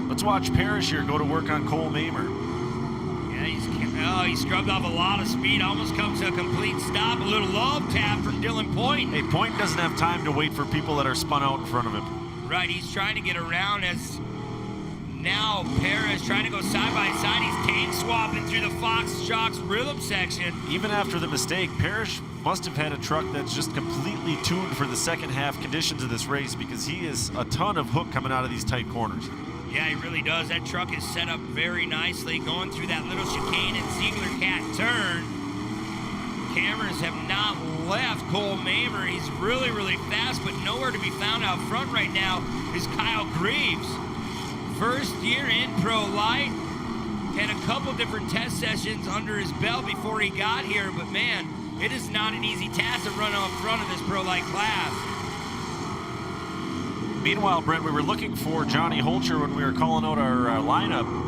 Let's watch Parrish here go to work on Cole Mamer. Yeah, he scrubbed off a lot of speed, almost comes to a complete stop. A little love tap from Dylan Poynton. Hey, Poynton doesn't have time to wait for people that are spun out in front of him. Right, he's trying to get around as now Parrish trying to go side by side. He's tank swapping through the Fox Shocks Rhythm section. Even after the mistake, Parrish must have had a truck that's just completely tuned for the second half conditions of this race because he is a ton of hook coming out of these tight corners. Yeah, he really does. That truck is set up very nicely going through that little chicane and Ziegler Cat turn. Cameras have not left Cole Mamer. He's really, really fast, but nowhere to be found out front right now is Kyle Greaves. First year in Pro Light. Had a couple different test sessions under his belt before he got here, but man, it is not an easy task to run up front of this Pro Light class. Meanwhile, Brent, we were looking for Johnny Holcher when we were calling out our lineup.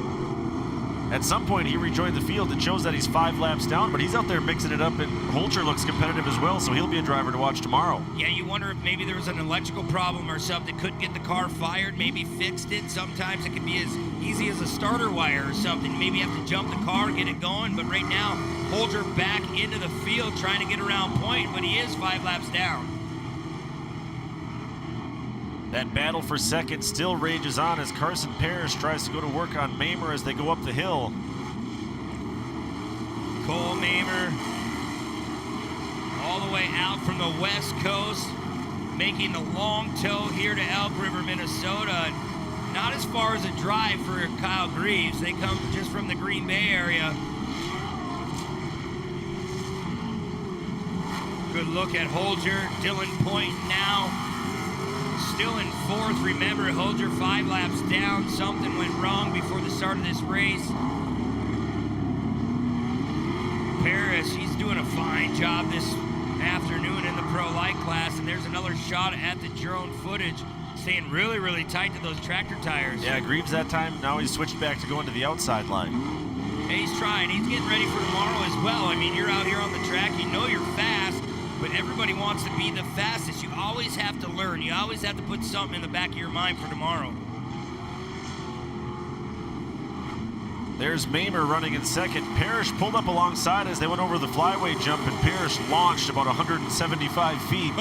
At some point, he rejoined the field. It shows that he's 5 laps down, but he's out there mixing it up, and Holcher looks competitive as well, so he'll be a driver to watch tomorrow. Yeah, you wonder if maybe there was an electrical problem or something. Couldn't get the car fired, maybe fixed it. Sometimes it can be as easy as a starter wire or something. Maybe you have to jump the car, get it going, but right now, Holcher back into the field trying to get around point, but he is 5 laps down. That battle for second still rages on as Carson Parrish tries to go to work on Mamer as they go up the hill. Cole Mamer all the way out from the West Coast, making the long tow here to Elk River, Minnesota. Not as far as a drive for Kyle Greaves. They come just from the Green Bay area. Good look at Holger. Dylan Poynton now still in fourth. Remember, Holger 5 laps down. Something went wrong before the start of this race. Parrish, he's doing a fine job this afternoon in the Pro Light class, and there's another shot at the drone footage. staying really, really tight to those tractor tires. Yeah, Greaves that time, now he's switched back to going to the outside line. Hey, he's trying. He's getting ready for tomorrow as well. I mean, you're out here on the track. You know you're fast, but everybody wants to be the fastest. You always have to learn. You always have to put something in the back of your mind for tomorrow. There's Mamer running in second. Parrish pulled up alongside as they went over the flyway jump, and Parrish launched about 175 feet.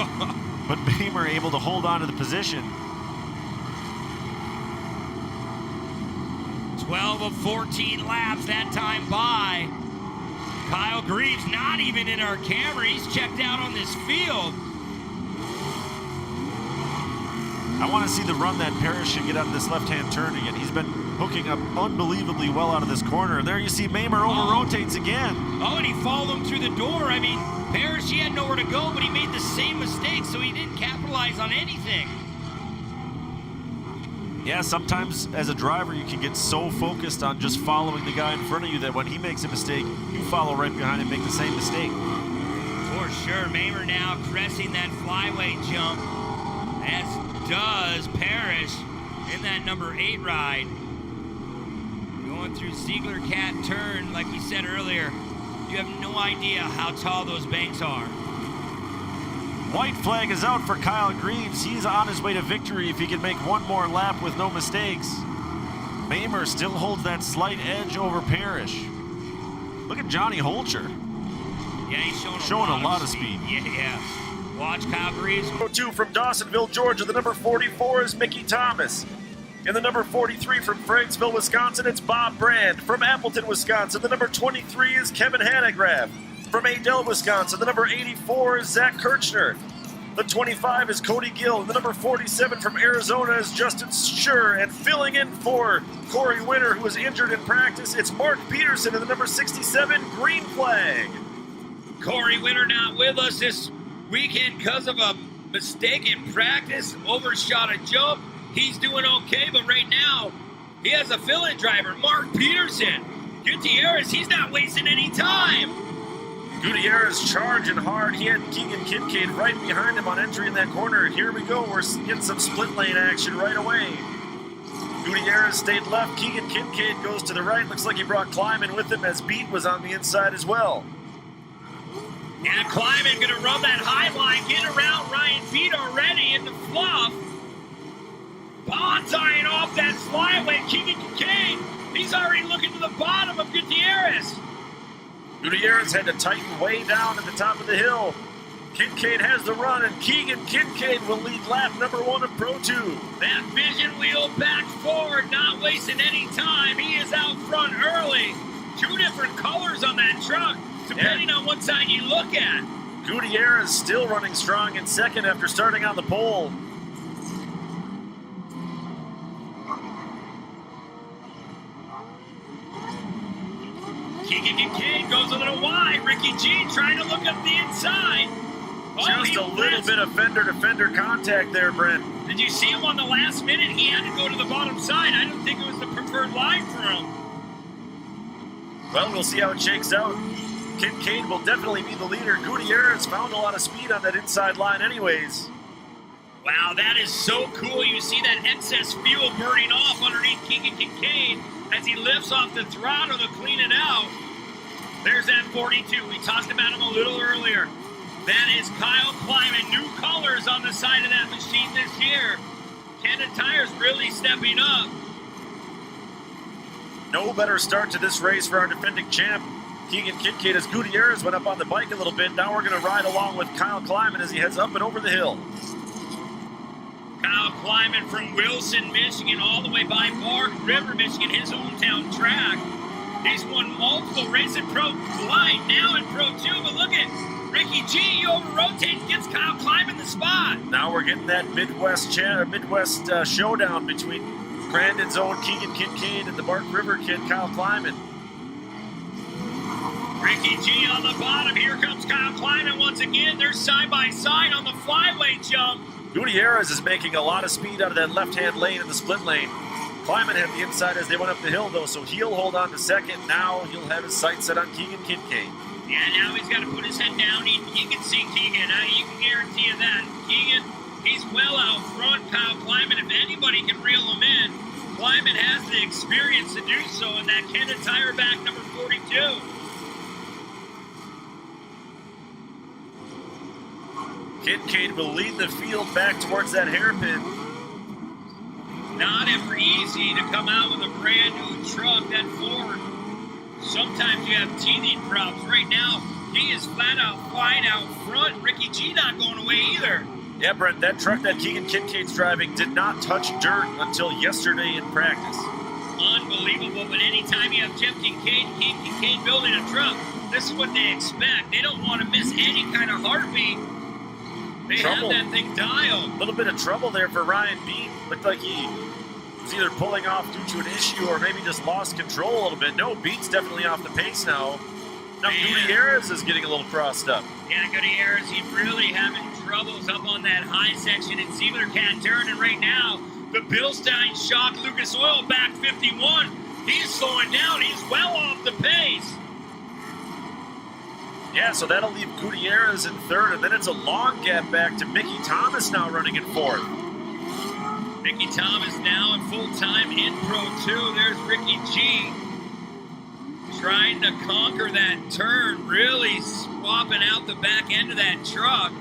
But Mamer able to hold on to the position. 12 of 14 laps that time by. Kyle Greaves not even in our camera. He's checked out on this field. I want to see the run that Parrish should get out of this left-hand turn again. He's been hooking up unbelievably well out of this corner. There you see Mamer over-rotates again. Oh, and he followed him through the door. I mean, Parrish, he had nowhere to go, but he made the same mistake, so he didn't capitalize on anything. Yeah, sometimes as a driver, you can get so focused on just following the guy in front of you that when he makes a mistake, you follow right behind and make the same mistake. For sure, Mamer now pressing that flyway jump, as does Parrish in that number 8 ride. Going through Ziegler Cat turn, like we said earlier, you have no idea how tall those banks are. White flag is out for Kyle Greaves. He's on his way to victory if he can make one more lap with no mistakes. Mamer still holds that slight edge over Parrish. Look at Johnny Holcher. Yeah, he's showing a lot of speed. Yeah. Watch Kyle Greaves. 2 from Dawsonville, Georgia. The number 44 is Mickey Thomas. In the number 43 from Franksville, Wisconsin, it's Bob Brand. From Appleton, Wisconsin, the number 23 is Kevin Hanegraaff. From Adel, Wisconsin, the number 84 is Zach Kirchner. The 25 is Cody Gill. And the number 47 from Arizona is Justin Schur. And filling in for Corey Winter, who was injured in practice, it's Mark Peterson in the number 67 green flag. Corey Winter not with us this weekend because of a mistake in practice, overshot a jump. He's doing okay, but right now he has a fill-in driver, Mark Peterson. Gutierrez, he's not wasting any time. Gutierrez charging hard. He had Keegan Kincaid right behind him on entry in that corner. Here we go. We're getting some split lane action right away. Gutierrez stayed left. Keegan Kincaid goes to the right. Looks like he brought Kleiman with him as Beat was on the inside as well. And Kleiman going to run that high line, get around Ryan Beat already in the fluff. Bond tying off that flyway. Keegan Kincaid, he's already looking to the bottom of Gutierrez. Gutierrez had to tighten way down at the top of the hill. Kincaid has the run, and Keegan Kincaid will lead lap number 1 of Pro 2. That vision wheel back forward, not wasting any time. He is out front early. 2 different colors on that truck, depending on what side you look at. Gutierrez still running strong in second after starting on the pole. Keegan Kincaid goes a little wide. Ricky G trying to look up the inside. Just a little bit of fender-to-fender contact there, Brent. Did you see him on the last minute? He had to go to the bottom side. I don't think it was the preferred line for him. Well, we'll see how it shakes out. Kincaid will definitely be the leader. Gutierrez found a lot of speed on that inside line anyways. Wow, that is so cool. You see that excess fuel burning off underneath Keegan Kincaid as he lifts off the throttle to clean it out. There's that 42. We talked about him a little earlier. That is Kyle Kleiman. New colors on the side of that machine this year. Cannon Tires really stepping up. No better start to this race for our defending champ, Keegan Kincaid, as Gutierrez went up on the bike a little bit. Now we're going to ride along with Kyle Kleiman as he heads up and over the hill. Kyle Kleiman from Wilson, Michigan, all the way by Bark River, Michigan, his hometown track. He's won multiple races in Pro Light, now in Pro 2, but look at Ricky G over-rotates, gets Kyle Kleiman the spot. Now we're getting that Midwest showdown between Brandon's own Keegan Kincaid and the Bark River kid, Kyle Kleiman. Ricky G on the bottom. Here comes Kyle Kleiman once again. They're side by side on the flyway jump. Gutierrez is making a lot of speed out of that left-hand lane in the split lane. Kleiman had the inside as they went up the hill, though, so he'll hold on to second. Now he'll have his sights set on Keegan Kincaid. Yeah, now he's got to put his head down. He can see Keegan. You can guarantee you that. Keegan, He's well out front, Kyle Kleiman. If anybody can reel him in, Kleiman has the experience to do so in that Cannon Tire back number 42. Kincaid will lead the field back towards that hairpin. Not ever easy to come out with a brand new truck, that Ford. Sometimes you have teething problems. Right now, he is flat out flying out front. Ricky G not going away either. Yeah, Brent, that truck that Keegan Kincaid's driving did not touch dirt until yesterday in practice. Unbelievable, but anytime you have Jeff Kincaid and Keith Kincaid building a truck, this is what they expect. They don't want to miss any kind of heartbeat. They have that thing dialed. A little bit of trouble there for Ryan Bean. Looked like he was either pulling off due to an issue or maybe just lost control a little bit. No, Bean's definitely off the pace now. Now Gutierrez is getting a little crossed up. Yeah, Gutierrez, he's really having troubles up on that high section, and Ziegler can't turn. And right now, the Bilstein shock Lucas Oil back 51. He's slowing down. He's well off the pace. Yeah, so that'll leave Gutierrez in third, and then it's a long gap back to Mickey Thomas now running in fourth. Mickey Thomas now in full time in Pro 2. There's Ricky G trying to conquer that turn, really swapping out the back end of that truck.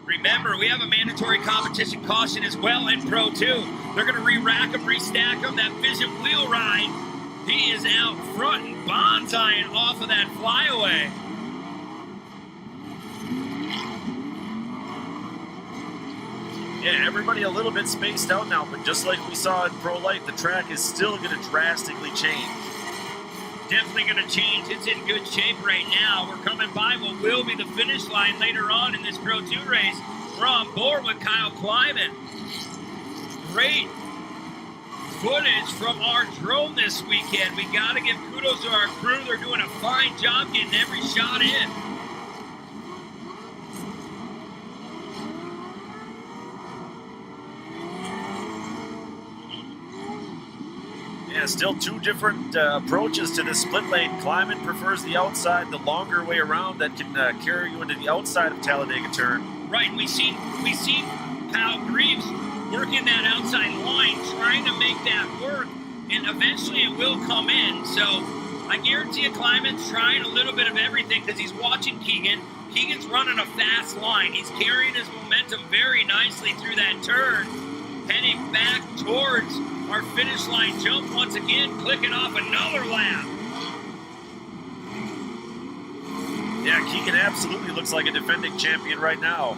Remember, we have a mandatory competition caution as well in Pro 2. They're going to re-rack him, restack him. That Vision wheel ride, he is out front and bonsaiing off of that flyaway. Yeah, everybody a little bit spaced out now, but just like we saw in Pro Light, the track is still going to drastically change. Definitely going to change. It's in good shape right now. We're coming by what will be the finish line later on in this Pro 2 race. We're on board with Kyle Kleiman. Great footage from our drone this weekend. We got to give kudos to our crew. They're doing a fine job getting every shot in. Yeah, still two different approaches to this split lane. Kleiman prefers the outside, the longer way around that can carry you into the outside of Talladega turn. Right, we seen Kyle Greaves working that outside line, trying to make that work, and eventually it will come in. So I guarantee you Kleiman's trying a little bit of everything because he's watching Keegan. Keegan's running a fast line. He's carrying his momentum very nicely through that turn, heading back towards our finish line jump once again, clicking off another lap. Yeah, Keegan absolutely looks like a defending champion right now.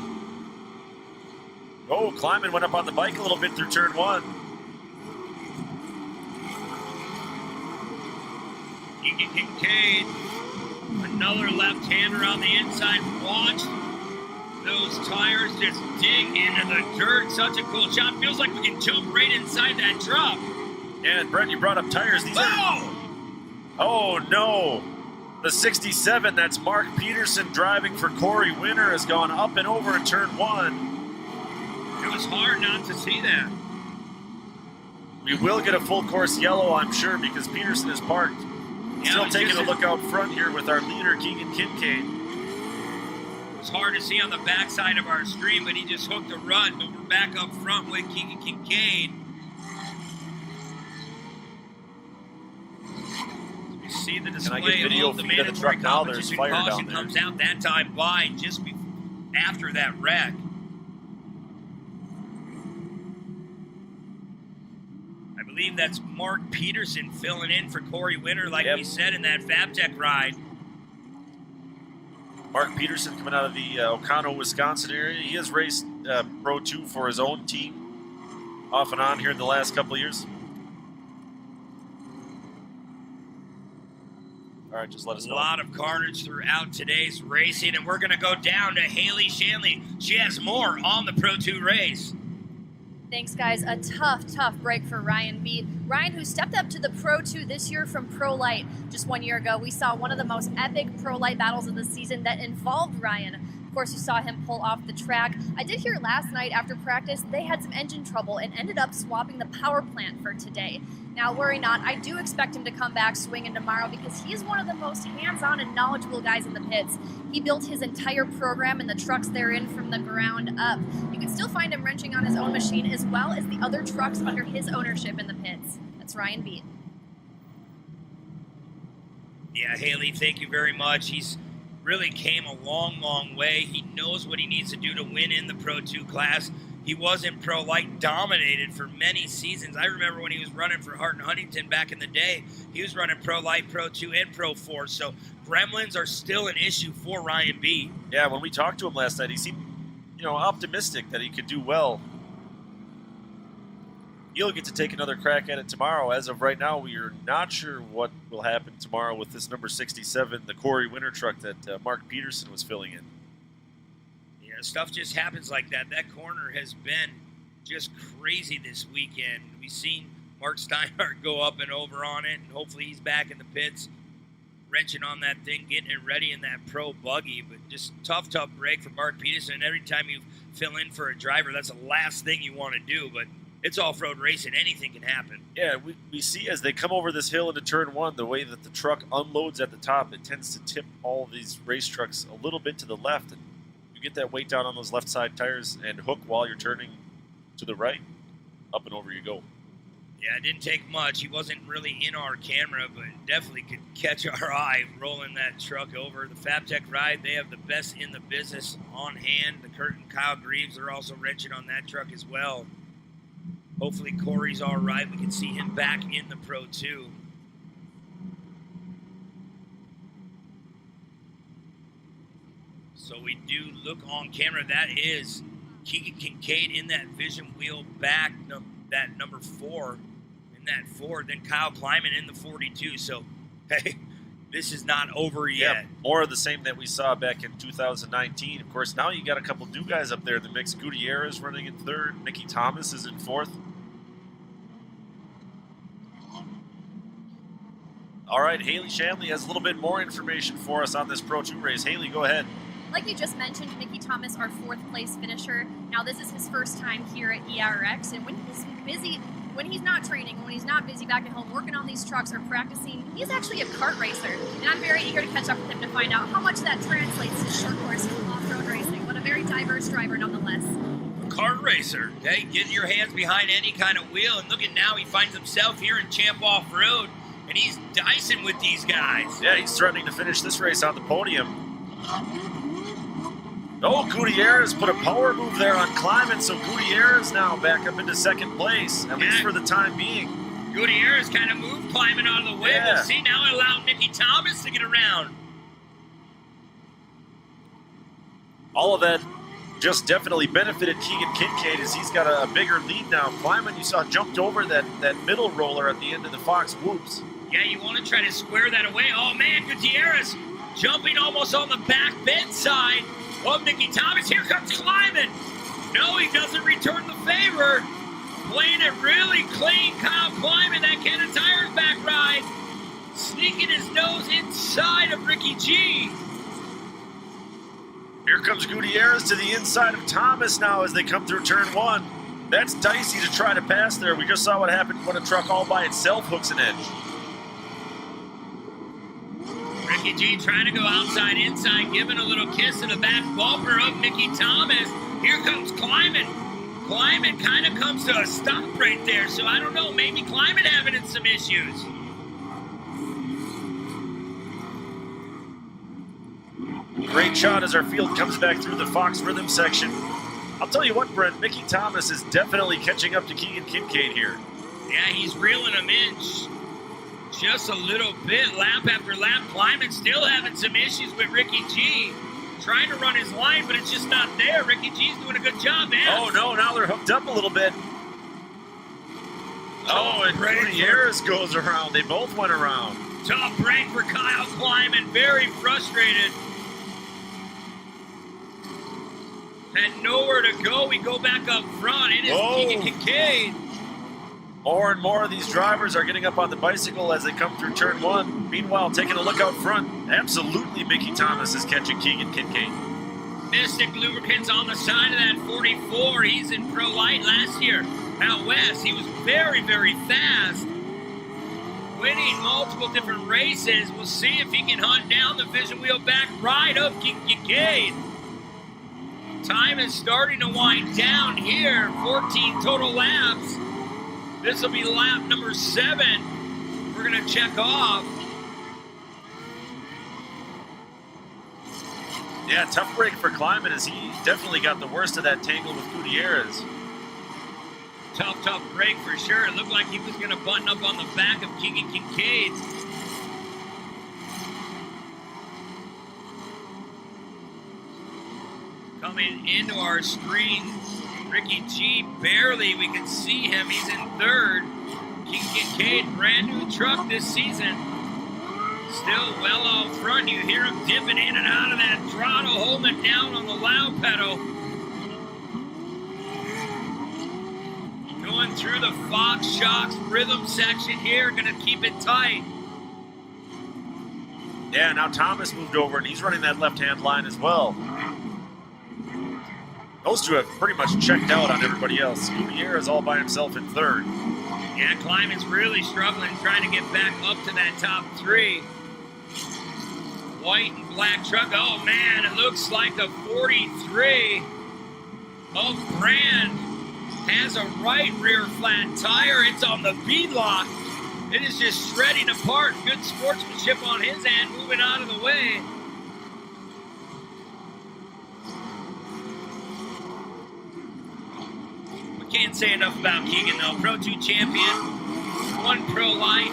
Oh, Kleiman went up on the bike a little bit through turn one. Keegan Kincaid, another left-hander on the inside. Watch those tires just dig into the dirt. Such a cool shot. Feels like we can jump right inside that truck. Yeah, and Brent, you brought up tires. These are... Oh, no. The 67, that's Mark Peterson driving for Corey Winter, has gone up and over in turn one. It was hard not to see that. We will get a full course yellow, I'm sure, because Peterson is parked. Yeah, still taking a look out front here with our leader, Keegan Kincaid. It's hard to see on the backside of our screen, but he just hooked a run. But we're back up front with Keegan Kincaid. You see the display of the mandatory competition caution comes out that time wide just after that wreck. I believe that's Mark Peterson filling in for Corey Winter, like we said in that FabTech ride. Mark Peterson coming out of the Ocano, Wisconsin area. He has raced Pro 2 for his own team off and on here in the last couple of years. All right, just let us know. A lot of carnage throughout today's racing, and we're going to go down to Haley Shanley. She has more on the Pro 2 race. Thanks, guys. A tough break for Ryan Beat. Ryan, who stepped up to the Pro 2 this year from Pro Light just 1 year ago. We saw one of the most epic Pro Light battles of the season that involved Ryan. Of course, you saw him pull off the track. I did hear last night after practice they had some engine trouble and ended up swapping the power plant for today. Now, worry not, I do expect him to come back swinging tomorrow because he's one of the most hands-on and knowledgeable guys in the pits. He built his entire program and the trucks therein from the ground up. You can still find him wrenching on his own machine as well as the other trucks under his ownership in the pits. That's Ryan Beat. Yeah, Haley, thank you very much. He's really came a long, long way. He knows what he needs to do to win in the Pro 2 class. He was in Pro Light, dominated for many seasons. I remember when he was running for Hart and Huntington back in the day, he was running Pro Light, Pro 2, and Pro 4. So gremlins are still an issue for Ryan B. Yeah, when we talked to him last night, he seemed, optimistic that he could do well. He'll get to take another crack at it tomorrow. As of right now, we are not sure what will happen tomorrow with this number 67, the Corey Winter truck that Mark Peterson was filling in. Yeah, stuff just happens like that. That corner has been just crazy this weekend. We've seen Mark Steinhardt go up and over on it, and hopefully he's back in the pits, wrenching on that thing, getting it ready in that Pro buggy. But just tough break for Mark Peterson. And every time you fill in for a driver, that's the last thing you want to do. But it's off-road racing. Anything can happen. Yeah, we see as they come over this hill into turn one, the way that the truck unloads at the top, it tends to tip all of these race trucks a little bit to the left. And you get that weight down on those left side tires and hook while you're turning to the right, up and over you go. Yeah, it didn't take much. He wasn't really in our camera, but definitely could catch our eye rolling that truck over. The FabTech ride, they have the best in the business on hand. The Kurt and Kyle Greaves are also wrenching on that truck as well. Hopefully Corey's all right. We can see him back in the Pro 2. So we do look on camera. That is Keegan Kincaid in that vision wheel back, that number 4 in that Ford. Then Kyle Kleiman in the 42. So, hey, this is not over yet. Yeah, more of the same that we saw back in 2019. Of course, now you got a couple new guys up there in the mix. Gutierrez running in third. Mickey Thomas is in fourth. All right, Haley Shanley has a little bit more information for us on this Pro 2 race. Haley, go ahead. Like you just mentioned, Mickey Thomas, our 4th place finisher. Now, this is his first time here at ERX, and when he's busy, when he's not training, when he's not busy back at home working on these trucks or practicing, he's actually a kart racer. And I'm very eager to catch up with him to find out how much that translates to short course and off-road racing. What a very diverse driver nonetheless. Kart racer. Hey, get your hands behind any kind of wheel, and look at now, he finds himself here in Champ Off-Road, and he's dicing with these guys. Yeah, he's threatening to finish this race on the podium. Oh, Gutierrez put a power move there on Kleiman, so Gutierrez now back up into second place, at least for the time being. Gutierrez kind of moved Kleiman out of the way. Yeah. We'll see now it allowed Mickey Thomas to get around. All of that just definitely benefited Keegan Kincaid as he's got a bigger lead now. Kleiman, you saw, jumped over that middle roller at the end of the Fox Whoops. Yeah, you want to try to square that away. Oh, man, Gutierrez jumping almost on the back bend side of Mickey Thomas. Here comes Kleiman. No, he doesn't return the favor. Playing it really clean. Kyle Kleiman, that Cannon Tires back ride, sneaking his nose inside of Ricky G. Here comes Gutierrez to the inside of Thomas now as they come through turn one. That's dicey to try to pass there. We just saw what happened when a truck all by itself hooks an edge. Ricky G trying to go outside, inside, giving a little kiss to the back bumper of Mickey Thomas. Here comes Kleiman. Kleiman kind of comes to a stop right there, so I don't know, maybe Kleiman having some issues. Great shot as our field comes back through the Fox Rhythm section. I'll tell you what, Brent, Mickey Thomas is definitely catching up to Keegan Kincaid here. Yeah, he's reeling him in just a little bit, lap after lap. Kleiman still having some issues with Ricky G. Trying to run his line, but it's just not there. Ricky G's doing a good job, man. Oh, no, now they're hooked up a little bit. Oh, and Gutierrez goes around. They both went around. Tough break for Kyle Kleiman. Very frustrated. Had nowhere to go. We go back up front. It is Keegan Kincaid. More and more of these drivers are getting up on the bicycle as they come through turn one. Meanwhile, taking a look out front, absolutely Mickey Thomas is catching Keegan Kincaid. Mystic Lubricants on the side of that 44. He's in Pro Light last year out west. He was very, very fast, winning multiple different races. We'll see if he can hunt down the vision wheel back right of Kincaid. Time is starting to wind down here. 14 total laps. This will be lap number 7. We're going to check off. Yeah, tough break for Kleiman as he definitely got the worst of that tangle with Gutierrez. Tough break for sure. It looked like he was going to button up on the back of Keegan Kincaid. Coming into our screen, Ricky G, barely we can see him. He's in 3rd. Keegan Kincaid, brand new truck this season. Still well out front. You hear him dipping in and out of that throttle, holding it down on the loud pedal. Going through the Fox Shocks rhythm section here, gonna keep it tight. Yeah, now Thomas moved over and he's running that left-hand line as well. Those two have pretty much checked out on everybody else. Gutierrez all by himself in 3rd. Yeah, Kleiman's really struggling, trying to get back up to that top 3. White and black truck. Oh man, it looks like the 43 of Brand has a right rear flat tire. It's on the beadlock. It is just shredding apart. Good sportsmanship on his end, moving out of the way. We can't say enough about Keegan though. Pro 2 champion, 1 Pro Light.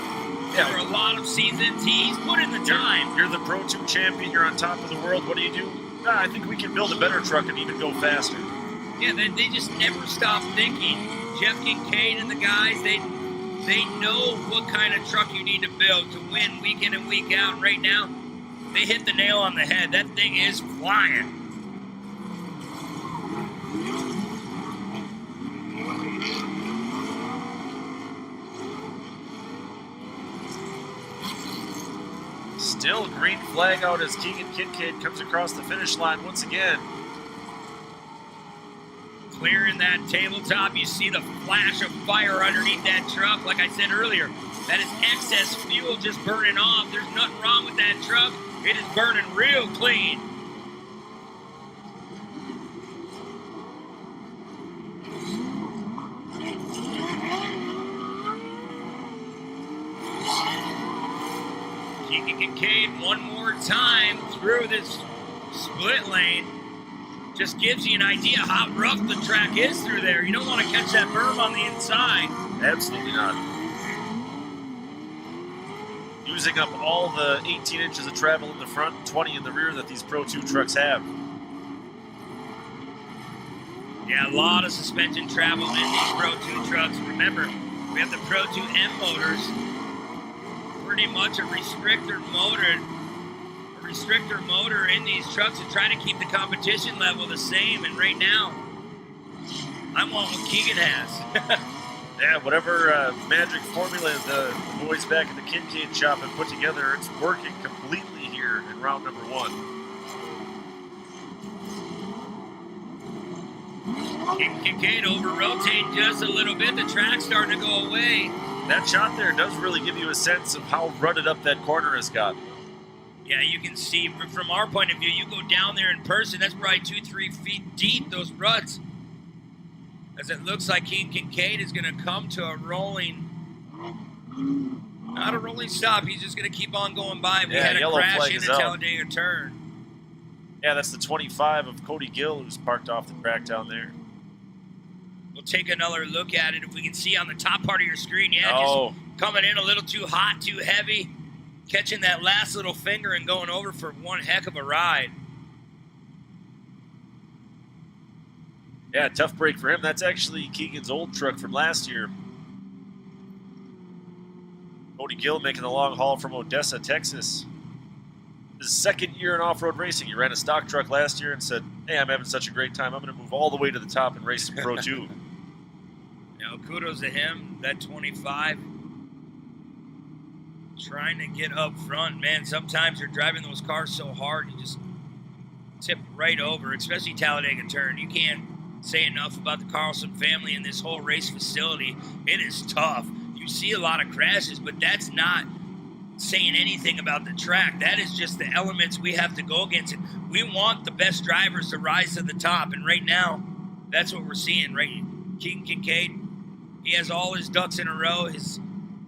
Yeah. For a lot of seasons, he's put in the time. You're the Pro 2 champion, you're on top of the world. What do? I think we can build a better truck and even go faster. Yeah, they just never stop thinking. Jeff Kincaid and the guys, they know what kind of truck you need to build to win week in and week out. And right now, they hit the nail on the head. That thing is flying. Still green flag out as Keegan Kincaid comes across the finish line once again. Clearing that tabletop, you see the flash of fire underneath that truck. Like I said earlier, that is excess fuel just burning off. There's nothing wrong with that truck. It is burning real clean. Keegan Kincaid one more time through this split lane. Just gives you an idea how rough the track is through there. You don't want to catch that berm on the inside. Absolutely not. Using up all the 18 inches of travel in the front and 20 in the rear that these Pro 2 trucks have. Yeah, a lot of suspension travel in these Pro 2 trucks. Remember, we have the Pro 2M motors. Pretty much a restrictor motor in these trucks to try to keep the competition level the same. And right now, I want what Keegan has. Yeah, whatever magic formula the boys back at the Kincaid shop have put together, it's working completely here in round number 1. Kincaid over-rotate just a little bit. The track's starting to go away. That shot there does really give you a sense of how rutted up that corner has got. Yeah, you can see from our point of view, you go down there in person, that's probably 2-3 feet deep, those ruts. As it looks like Kincaid is going to come to a rolling, not a rolling stop, he's just going to keep on going by. We had a crash in the Talladega turn. Yeah, that's the 25 of Cody Gill who's parked off the track down there. We'll take another look at it if we can see on the top part of your screen. Yeah, just coming in a little too hot, too heavy. Catching that last little finger and going over for one heck of a ride. Yeah, tough break for him. That's actually Keegan's old truck from last year. Cody Gill making the long haul from Odessa, Texas. His second year in off-road racing. He ran a stock truck last year and said, hey, I'm having such a great time. I'm going to move all the way to the top and race some Pro 2. You know, kudos to him, that 25. Trying to get up front, man. Sometimes you're driving those cars so hard, tip right over, especially Talladega Turn. You can't say enough about the Carlson family and this whole race facility. It is tough. You see a lot of crashes, but that's not saying anything about the track. That is just the elements we have to go against. And we want the best drivers to rise to the top. And right now, that's what we're seeing, right? Keegan Kincaid, he has all his ducks in a row. His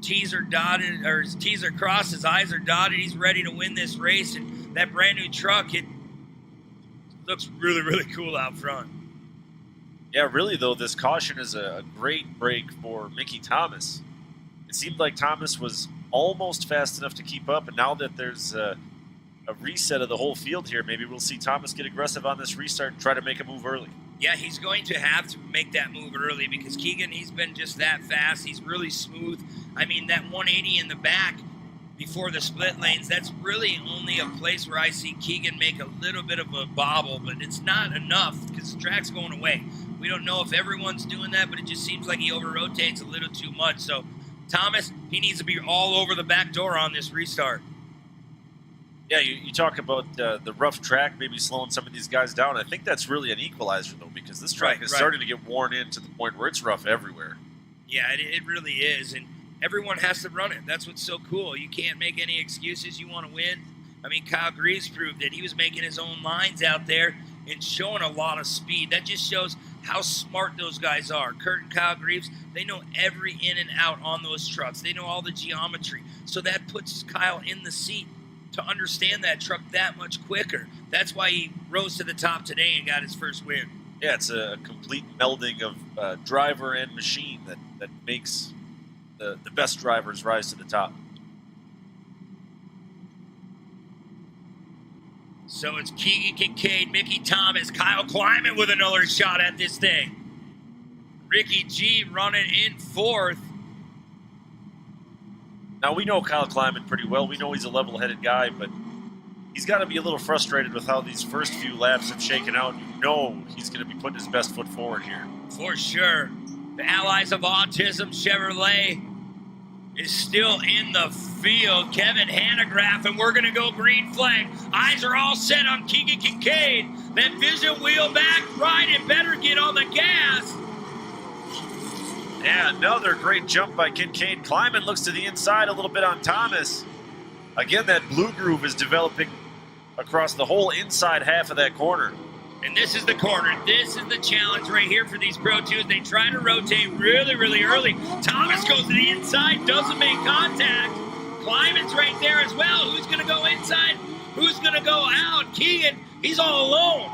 T's are dotted, or his T's are crossed, his I's are dotted. He's ready to win this race. And that brand new truck, it looks really, really cool out front. Yeah, really, though, this caution is a great break for Mickey Thomas. It seemed like Thomas was almost fast enough to keep up, and now that there's a reset of the whole field here, maybe we'll see Thomas get aggressive on this restart and try to make a move early. Yeah, he's going to have to make that move early because Keegan, he's been just that fast. He's really smooth. I mean, that 180 in the back before the split lanes, that's really only a place where I see Keegan make a little bit of a bobble, but it's not enough because the track's going away. We don't know if everyone's doing that, but it just seems like he over-rotates a little too much. So Thomas, he needs to be all over the back door on this restart. Yeah, you talk about the rough track maybe slowing some of these guys down. I think that's really an equalizer, though, because this track is starting to get worn in to the point where it's rough everywhere. Yeah, it really is, and everyone has to run it. That's what's so cool. You can't make any excuses. You want to win. I mean, Kyle Greaves proved it. He was making his own lines out there and showing a lot of speed. That just shows how smart those guys are. Kurt and Kyle Greaves, they know every in and out on those trucks. They know all the geometry. So that puts Kyle in the seat to understand that truck that much quicker. That's why he rose to the top today and got his first win. Yeah, it's a complete melding of driver and machine that makes the best drivers rise to the top. So it's Keegan Kincaid, Mickey Thomas, Kyle Kleiman with another shot at this thing. Ricky G running in fourth. Now, we know Kyle Kleiman pretty well. We know he's a level-headed guy, but he's got to be a little frustrated with how these first few laps have shaken out. You know he's going to be putting his best foot forward here. For sure. The Allies of Autism Chevrolet is still in the field. Kevin Hanegraaff, and we're going to go green flag. Eyes are all set on Keegan Kincaid. That vision wheel back right, and better get on the gas. Yeah, another great jump by Kincaid. Kleiman looks to the inside a little bit on Thomas. Again, that blue groove is developing across the whole inside half of that corner. And this is the corner. This is the challenge right here for these Pro 2s. They try to rotate really, really early. Thomas goes to the inside, doesn't make contact. Kleiman's right there as well. Who's going to go inside? Who's going to go out? Keegan, he's all alone.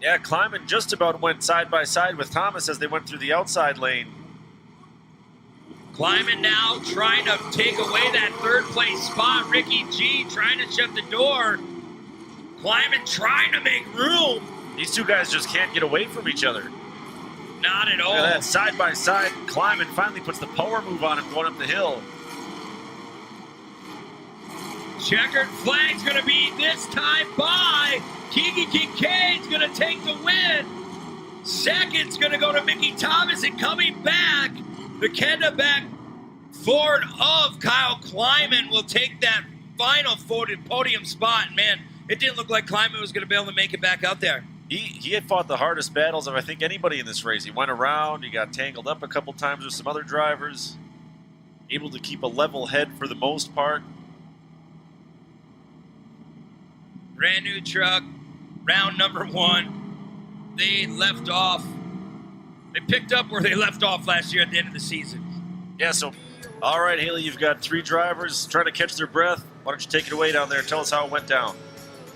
Yeah, Kleiman just about went side by side with Thomas as they went through the outside lane. Kleiman now trying to take away that third place spot. Ricky G trying to shut the door. Kleiman trying to make room. These two guys just can't get away from each other. Not at all. Look at that side by side. Kleiman finally puts the power move on him going up the hill. Checkered flag's going to be this time by Keegan Kincaid's going to take the win. Second's going to go to Mickey Thomas, and coming back, the Kenda back forward of Kyle Kleiman will take that final podium spot. Man, it didn't look like Kleiman was going to be able to make it back out there. He had fought the hardest battles of, I think, anybody in this race. He went around, he got tangled up a couple times with some other drivers, able to keep a level head for the most part. Brand new truck, round number one. They left off. They picked up where they left off last year at the end of the season. Yeah, so, all right, Haley, you've got three drivers trying to catch their breath. Why don't you take it away down there? Tell us how it went down.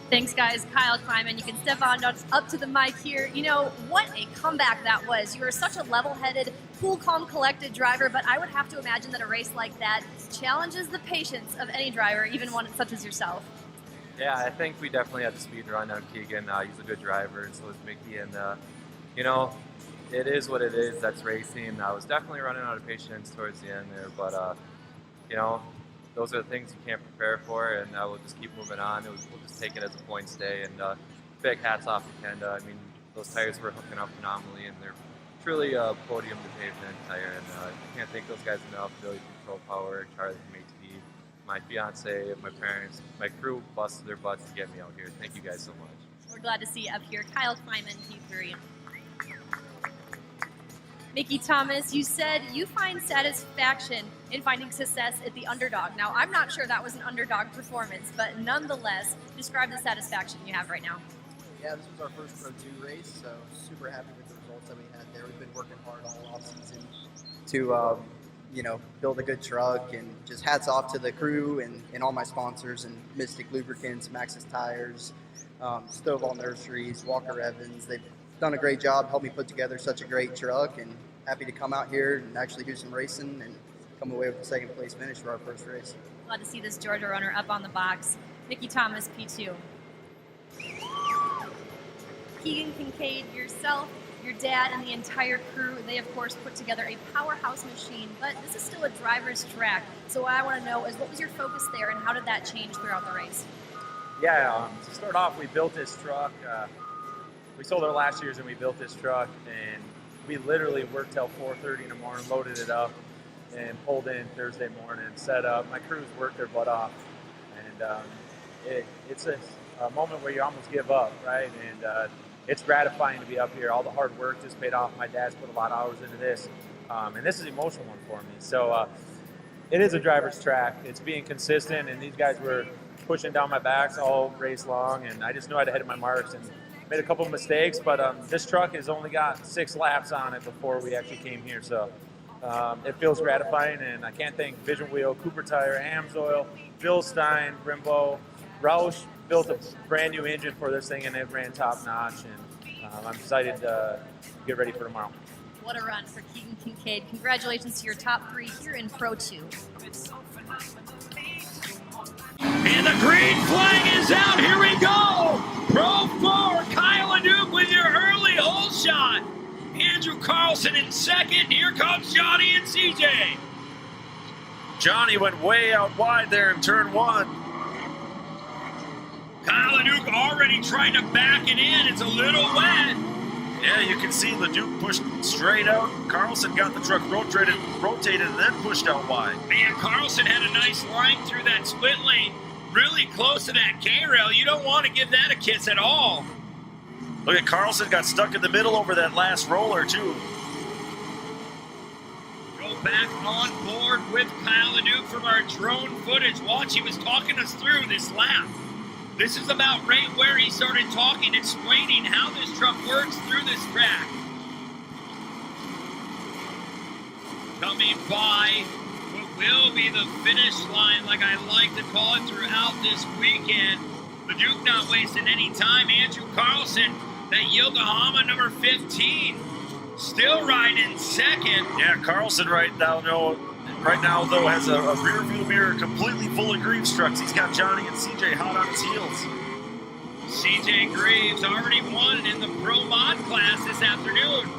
Thanks, guys. Kyle Kleiman, you can step on up to the mic here. You know, what a comeback that was. You were such a level-headed, cool, calm, collected driver, but I would have to imagine that a race like that challenges the patience of any driver, even one such as yourself. Yeah, I think we definitely had the speed run on Keegan. He's a good driver, and so is Mickey. And, you know, it is what it is. That's racing. I was definitely running out of patience towards the end there, but, you know, those are the things you can't prepare for, and we'll just keep moving on. We'll just take it as a points day, and big hats off to Kenda. I mean, those tires were hooking up phenomenally, and they're truly a podium to pavement tire, and I can't thank those guys enough. Billy from Pro Power, Charlie from ATV, my fiance, my parents, my crew busted their butts to get me out here. Thank you guys so much. We're glad to see you up here. Kyle Kleiman, P3. Mickey Thomas, you said you find satisfaction in finding success at the underdog. Now, I'm not sure that was an underdog performance, but nonetheless, describe the satisfaction you have right now. Yeah, this was our first Pro 2 race, so super happy with the results that we had there. We've been working hard all offseason to, build a good truck, and just hats off to the crew and all my sponsors and Mystic Lubricants, Maxxis Tires, Stovall Nurseries, Walker Evans. They've done a great job, helped me put together such a great truck, and happy to come out here and actually do some racing and come away with a second place finish for our first race. Glad to see this Georgia runner up on the box. Mickey Thomas, P2. Keegan Kincaid, yourself, your dad, and the entire crew, they of course put together a powerhouse machine, but this is still a driver's track. So what I want to know is, what was your focus there and how did that change throughout the race? Yeah, to start off, we built this truck. We sold our last year's and we built this truck, and we literally worked till 4:30 in the morning, loaded it up, and pulled in Thursday morning, set up. My crews worked their butt off, and it's a moment where you almost give up, right? And it's gratifying to be up here. All the hard work just paid off. My dad's put a lot of hours into this, and this is an emotional one for me. So it is a driver's track. It's being consistent, and these guys were pushing down my backs all race long, and I just knew I'd hit my marks and made a couple of mistakes, but this truck has only got 6 laps on it before we actually came here, so it feels gratifying, and I can't thank Vision Wheel, Cooper Tire, Amsoil, Bill Stein, Brembo. Roush built a brand new engine for this thing, and it ran top notch, and I'm excited to get ready for tomorrow. What a run for Keegan Kincaid. Congratulations to your top 3 here in Pro 2. And the green flag is out. Here we go. Pro 4, Kyle Duke with your early hole shot. Andrew Carlson in second. Here comes Johnny and CJ. Johnny went way out wide there in turn 1. Kyle Duke already trying to back it in. It's a little wet. Yeah, you can see LeDuc pushed straight out. Carlson got the truck rotated and then pushed out wide. Man, Carlson had a nice line through that split lane, really close to that K-rail. You don't want to give that a kiss at all. Look at Carlson, got stuck in the middle over that last roller, too. Go back on board with Kyle Duke from our drone footage. Watch, he was talking us through this lap. This is about right where he started talking, explaining how this truck works through this track. Coming by what will be the finish line, like I like to call it, throughout this weekend. The Duke not wasting any time. Andrew Carlson, that Yokohama number 15, still riding second. Yeah, Carlson right now, though, has a rear view mirror completely full of Greaves trucks. He's got Johnny and CJ hot on his heels. CJ Greaves already won in the Pro Mod class this afternoon.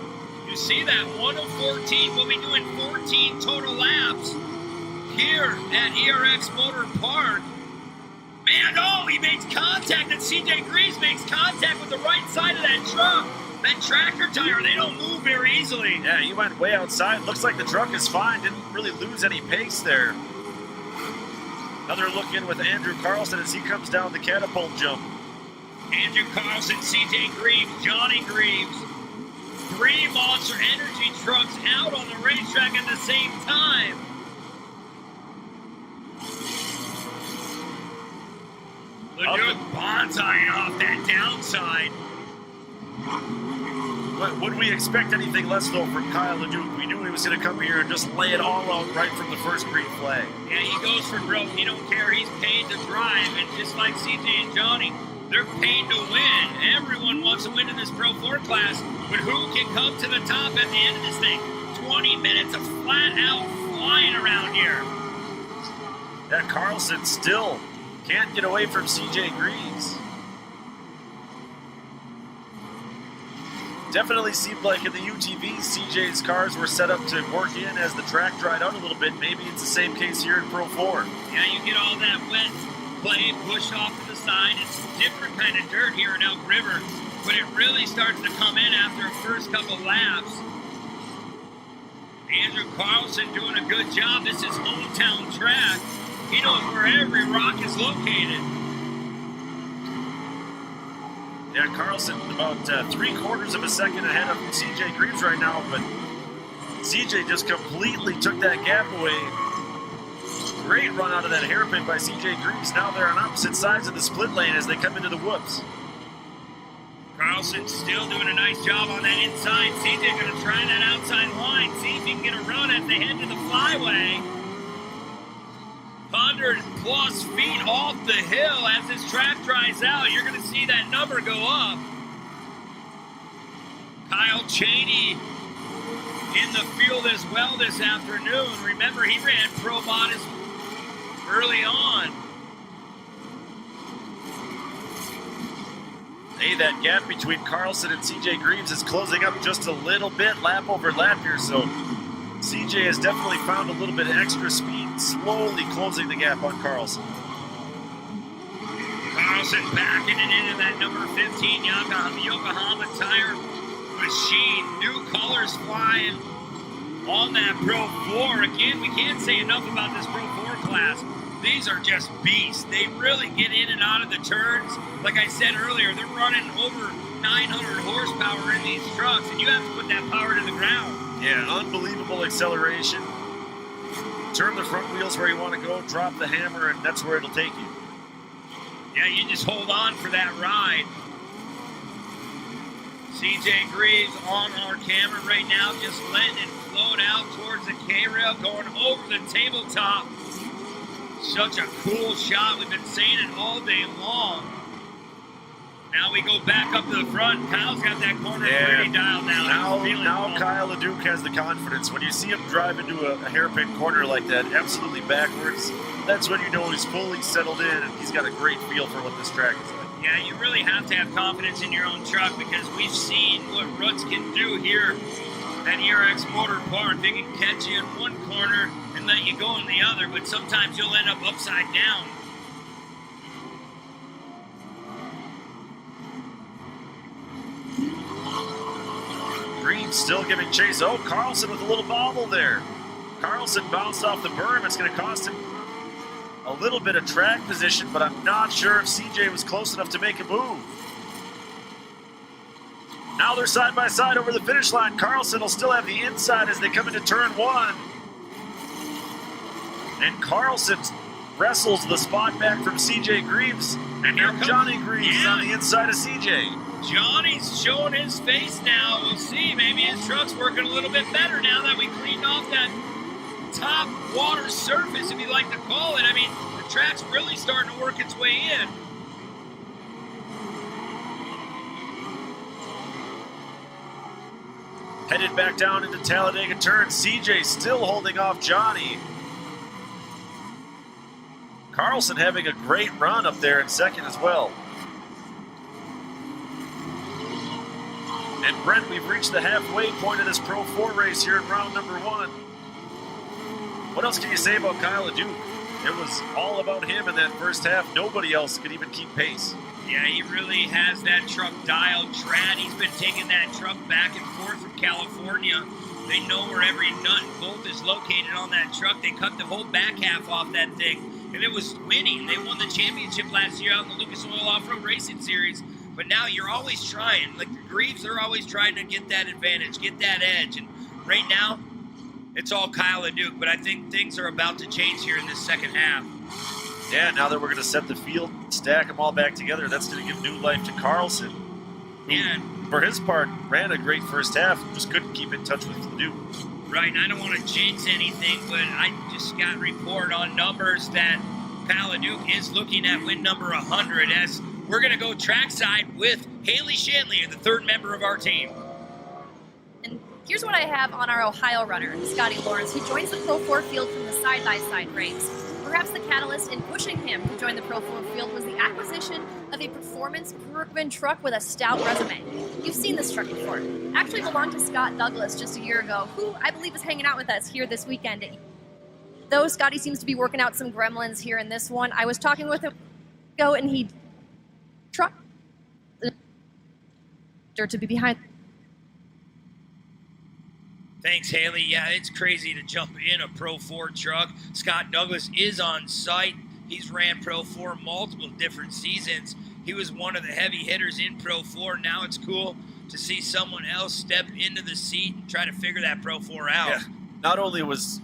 You see that, 1 of 14. We'll be doing 14 total laps here at ERX Motor Park. Man, oh, he makes contact, and CJ Greaves makes contact with the right side of that truck. That tractor tire, they don't move very easily. Yeah, he went way outside. Looks like the truck is fine. Didn't really lose any pace there. Another look in with Andrew Carlson as he comes down the catapult jump. Andrew Carlson, CJ Greaves, Johnny Greaves. 3 Monster Energy trucks out on the racetrack at the same time. LeDuc bonsaiing off that downside. But would we expect anything less, though, from Kyle LeDuc? We knew he was going to come here and just lay it all out right from the first green flag. Yeah, he goes for broke. He don't care. He's paid to drive. And just like CJ and Johnny, they're paid to win. Everyone wants to win in this Pro 4 class, but who can come to the top at the end of this thing? 20 minutes of flat out flying around here. Yeah, Carlson still can't get away from CJ Greaves. Definitely seemed like in the UTV, CJ's cars were set up to work in as the track dried out a little bit. Maybe it's the same case here in Pro 4. Yeah, you get all that wet clay pushed off to the side. It's different kind of dirt here in Elk River, but it really starts to come in after the first couple laps. Andrew Carlson doing a good job. This is hometown track. He knows where every rock is located. Yeah, Carlson about 3/4 of a second ahead of CJ Greaves right now, but CJ just completely took that gap away. Great run out of that hairpin by CJ Greaves. Now they're on opposite sides of the split lane as they come into the whoops. Carlson still doing a nice job on that inside. CJ going to try that outside line, see if he can get a run as they head to the flyway. 100+ feet off the hill as this track dries out. You're going to see that number go up. Kyle Cheney in the field as well this afternoon. Remember, he ran Pro Modest early on. Hey, that gap between Carlson and CJ Greaves is closing up just a little bit, lap over lap here, so CJ has definitely found a little bit of extra speed, slowly closing the gap on Carlson. Carlson backing it into that number 15 Yokohama tire machine. New colors flying on that Pro 4. Again, we can't say enough about this Pro 4 class. These are just beasts. They really get in and out of the turns. Like I said earlier, they're running over 900 horsepower in these trucks, and you have to put that power to the ground. Yeah, unbelievable acceleration. Turn the front wheels where you want to go, drop the hammer, and that's where it'll take you. Yeah, you just hold on for that ride. CJ Greaves on our camera right now, just letting it float out towards the K-rail, going over the tabletop. Such a cool shot. We've been saying it all day long. Now we go back up to the front. Kyle's got that corner pretty dialed now. Now Kyle LeDuc has the confidence. When you see him drive into a hairpin corner like that, absolutely backwards, that's when you know he's fully settled in and he's got a great feel for what this track is like. Yeah, you really have to have confidence in your own truck because we've seen what Roots can do here at ERX Motor Park. They can catch you in one corner and let you go in the other, but sometimes you'll end up upside down. Green still giving chase. Oh, Carlson with a little bobble there. Carlson bounced off the berm. It's going to cost him a little bit of track position, but I'm not sure if CJ was close enough to make a move. Now they're side by side over the finish line. Carlson will still have the inside as they come into turn one. And Carlson wrestles the spot back from CJ Greaves. And here Johnny Greaves on the inside of CJ. Johnny's showing his face now. We'll see. Maybe his truck's working a little bit better now that we cleaned off that top water surface, if you like to call it. I mean, the track's really starting to work its way in. Headed back down into Talladega turn. CJ still holding off Johnny. Carlson having a great run up there in second as well. And Brent, we've reached the halfway point of this Pro 4 race here in round number one. What else can you say about Kyle LeDuc? It was all about him in that first half. Nobody else could even keep pace. Yeah, he really has that truck dialed. Trad, he's been taking that truck back and forth from California. They know where every nut and bolt is located on that truck. They cut the whole back half off that thing, and it was winning. They won the championship last year out in the Lucas Oil Off-Road Racing Series. But now you're always trying. Like the Greaves, they're always trying to get that advantage, get that edge. And right now, it's all Kyle LeDuc. But I think things are about to change here in this second half. Yeah, now that we're going to set the field, stack them all back together, that's going to give new life to Carlson. Yeah. For his part, ran a great first half, just couldn't keep in touch with LeDuc. Right, and I don't want to jinx anything, but I just got report on numbers that Kyle LeDuc is looking at win number 100 as we're going to go trackside with Haley Shanley, the third member of our team. And here's what I have on our Ohio runner, Scotty Lawrence, who joins the Pro 4 field from the side-by-side race. Perhaps the catalyst in pushing him to join the Pro 4 field was the acquisition of a performance-proven truck with a stout resume. You've seen this truck before. Actually belonged to Scott Douglas just a year ago, who I believe is hanging out with us here this weekend. Though Scotty seems to be working out some gremlins here in this one, I was talking with him and he truck to be behind. Thanks, Haley. Yeah, it's crazy to jump in a Pro 4 truck. Scott Douglas is on site. He's ran Pro 4 multiple different seasons. He was one of the heavy hitters in Pro 4. Now it's cool to see someone else step into the seat and try to figure that Pro 4 out. Yeah. Not only was,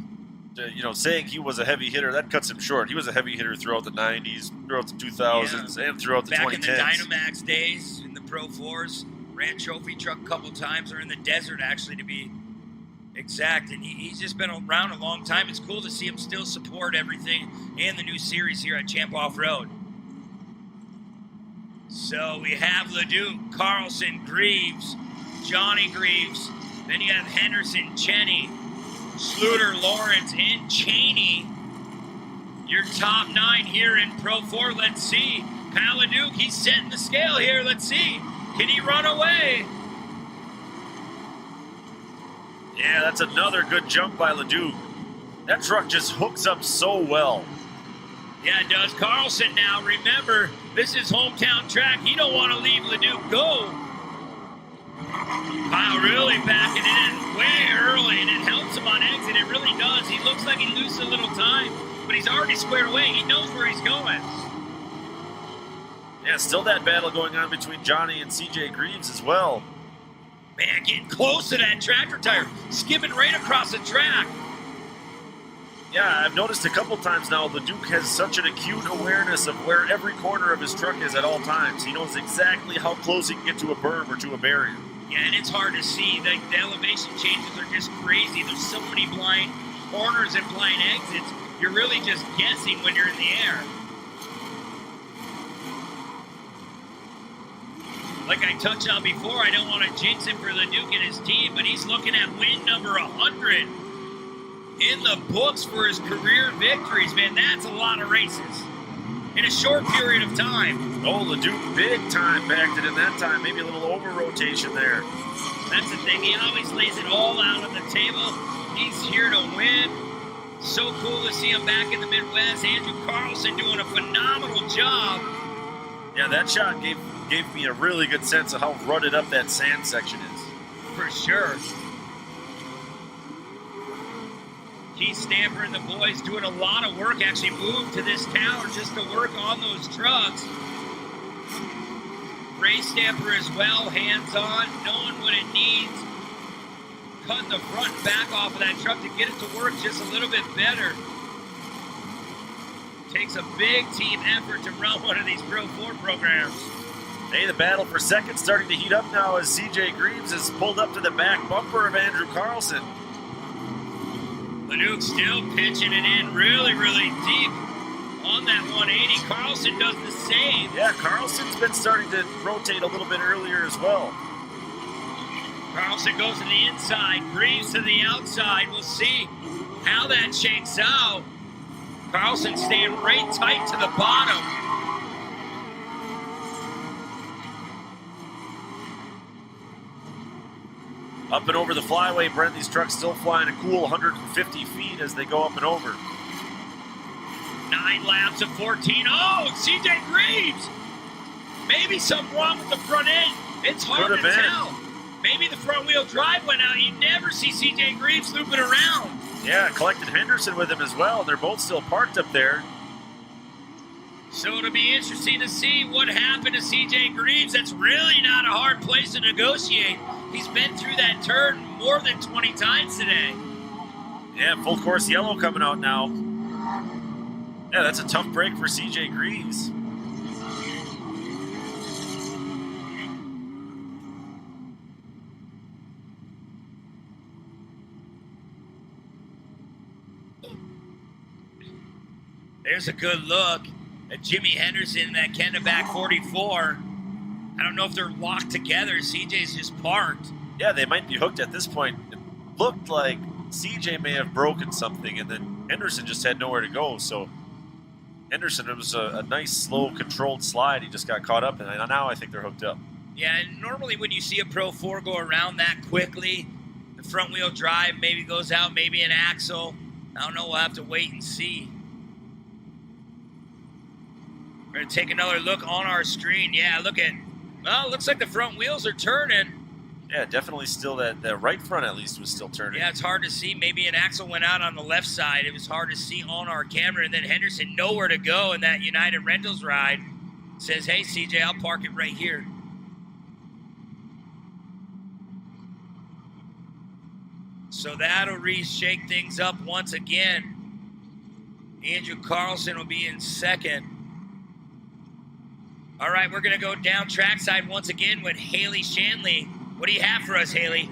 saying he was a heavy hitter, that cuts him short. He was a heavy hitter throughout the 90s, throughout the 2000s, and throughout the 2010s. Back in the Dynamax days, in the Pro 4s, ran trophy truck a couple times, or in the desert, actually, to be exact. And he's just been around a long time. It's cool to see him still support everything and the new series here at Champ Off-Road. So we have Leduc, Carlson, Greaves, Johnny Greaves. Then you have Henderson, Cheney, Schluter, Lawrence, and Cheney. Your top 9 here in Pro 4. Let's see. Kyle Leduc, he's setting the scale here. Let's see. Can he run away? Yeah, that's another good jump by Leduc. That truck just hooks up so well. Yeah, it does. Carlson now, remember, this is hometown track. He don't want to leave Leduc go. Kyle really backing in way early, and it helps him on exit. It really does. He looks like he loses a little time, but he's already squared away. He knows where he's going. Yeah, still that battle going on between Johnny and CJ Greaves as well. Man, getting close to that tractor tire, skipping right across the track. Yeah, I've noticed a couple times now, Leduc has such an acute awareness of where every corner of his truck is at all times. He knows exactly how close he can get to a berm or to a barrier. Yeah, and it's hard to see. The elevation changes are just crazy. There's so many blind corners and blind exits. You're really just guessing when you're in the air. Like I touched on before, I don't want to jinx him for Leduc and his team, but he's looking at win number 100 in the books for his career victories. Man, that's a lot of races in a short period of time. Oh, Leduc big time backed it in that time. Maybe a little over rotation there. That's the thing. He always lays it all out on the table. He's here to win. So cool to see him back in the Midwest. Andrew Carlson doing a phenomenal job. Yeah, that shot gave me a really good sense of how rutted up that sand section is. For sure. Keith Stamper and the boys doing a lot of work, actually moved to this tower just to work on those trucks. Ray Stamper as well, hands-on, knowing what it needs. Cutting the front and back off of that truck to get it to work just a little bit better. Takes a big team effort to run one of these Pro 4 programs. Hey, the battle for second starting to heat up now as CJ Greaves is pulled up to the back bumper of Andrew Carlson. Leduc still pitching it in really, really deep on that 180. Carlson does the same. Yeah, Carlson's been starting to rotate a little bit earlier as well. Carlson goes to the inside, Greaves to the outside. We'll see how that shakes out. Carlson staying right tight to the bottom. Up and over the flyway, Brent, these trucks still flying a cool 150 feet as they go up and over. 9 laps of 14. Oh, CJ Greaves! Maybe something wrong with the front end. It's hard to tell. Maybe the front wheel drive went out. You never see CJ Greaves looping around. Yeah, collected Henderson with him as well. They're both still parked up there. So it'll be interesting to see what happened to CJ Greaves. That's really not a hard place to negotiate. He's been through that turn more than 20 times today. Yeah, full course yellow coming out now. Yeah, that's a tough break for CJ Greaves. There's a good look at Jimmy Henderson, that Kenneback 44. I don't know if they're locked together. CJ's just parked. Yeah, they might be hooked at this point. It looked like CJ may have broken something, and then Henderson just had nowhere to go. So Henderson, it was a nice, slow, controlled slide. He just got caught up, and now I think they're hooked up. Yeah, and normally when you see a Pro 4 go around that quickly, the front wheel drive maybe goes out, maybe an axle. I don't know. We'll have to wait and see. We're going to take another look on our screen. Yeah, look at, well, it looks like the front wheels are turning. Yeah, definitely still that right front at least was still turning. Yeah, it's hard to see. Maybe an axle went out on the left side. It was hard to see on our camera. And then Henderson nowhere to go in that United Rentals ride. Says, hey, CJ, I'll park it right here. So that'll shake things up once again. Andrew Carlson will be in second. All right, we're going to go down trackside once again with Haley Shanley. What do you have for us, Haley?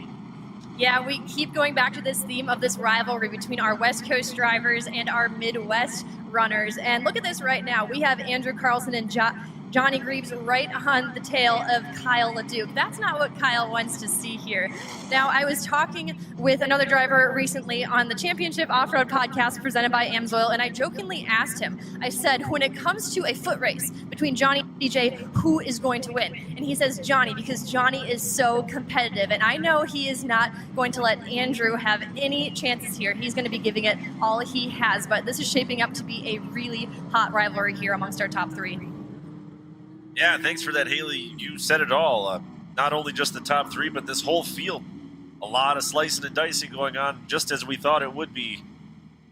Yeah, we keep going back to this theme of this rivalry between our West Coast drivers and our Midwest runners. And look at this right now. We have Andrew Carlson and Johnny Greaves right on the tail of Kyle LeDuc. That's not what Kyle wants to see here. Now, I was talking with another driver recently on the Championship Off-Road podcast presented by AMSOIL, and I jokingly asked him, I said, when it comes to a foot race between Johnny and CJ, who is going to win? And he says Johnny, because Johnny is so competitive. And I know he is not going to let Andrew have any chances here. He's going to be giving it all he has, but this is shaping up to be a really hot rivalry here amongst our top three. Yeah, thanks for that, Haley. You said it all. Not only just the top three, but this whole field. A lot of slicing and dicing going on, just as we thought it would be.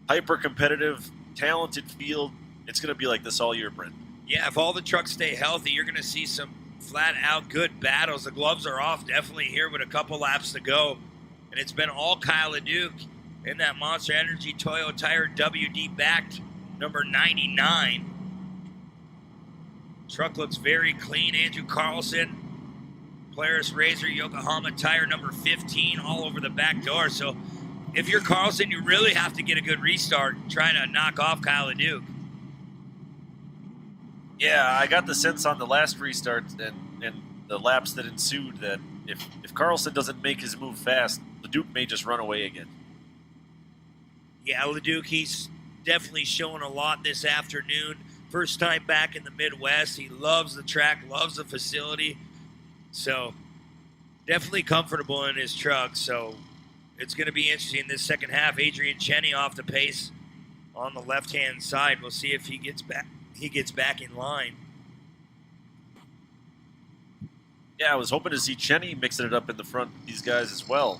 Hyper-competitive, talented field. It's going to be like this all year, Brent. Yeah, if all the trucks stay healthy, you're going to see some flat-out good battles. The gloves are off definitely here with a couple laps to go. And it's been all Kyle LeDuc in that Monster Energy Toyo Tire WD-backed number 99. Truck looks very clean. Andrew Carlson, Polaris Razor Yokohama tire number 15 all over the back door. So if you're Carlson, you really have to get a good restart trying to knock off Kyle LeDuc. Yeah, I got the sense on the last restart and the laps that ensued that if Carlson doesn't make his move fast, LeDuc may just run away again. Yeah, LeDuc, he's definitely showing a lot this afternoon. First time back in the Midwest. He loves the track, loves the facility. So definitely comfortable in his truck. So it's going to be interesting this second half. Adrian Cheney off the pace on the left-hand side. We'll see if he gets back. He gets back in line. Yeah, I was hoping to see Cheney mixing it up in the front with these guys as well.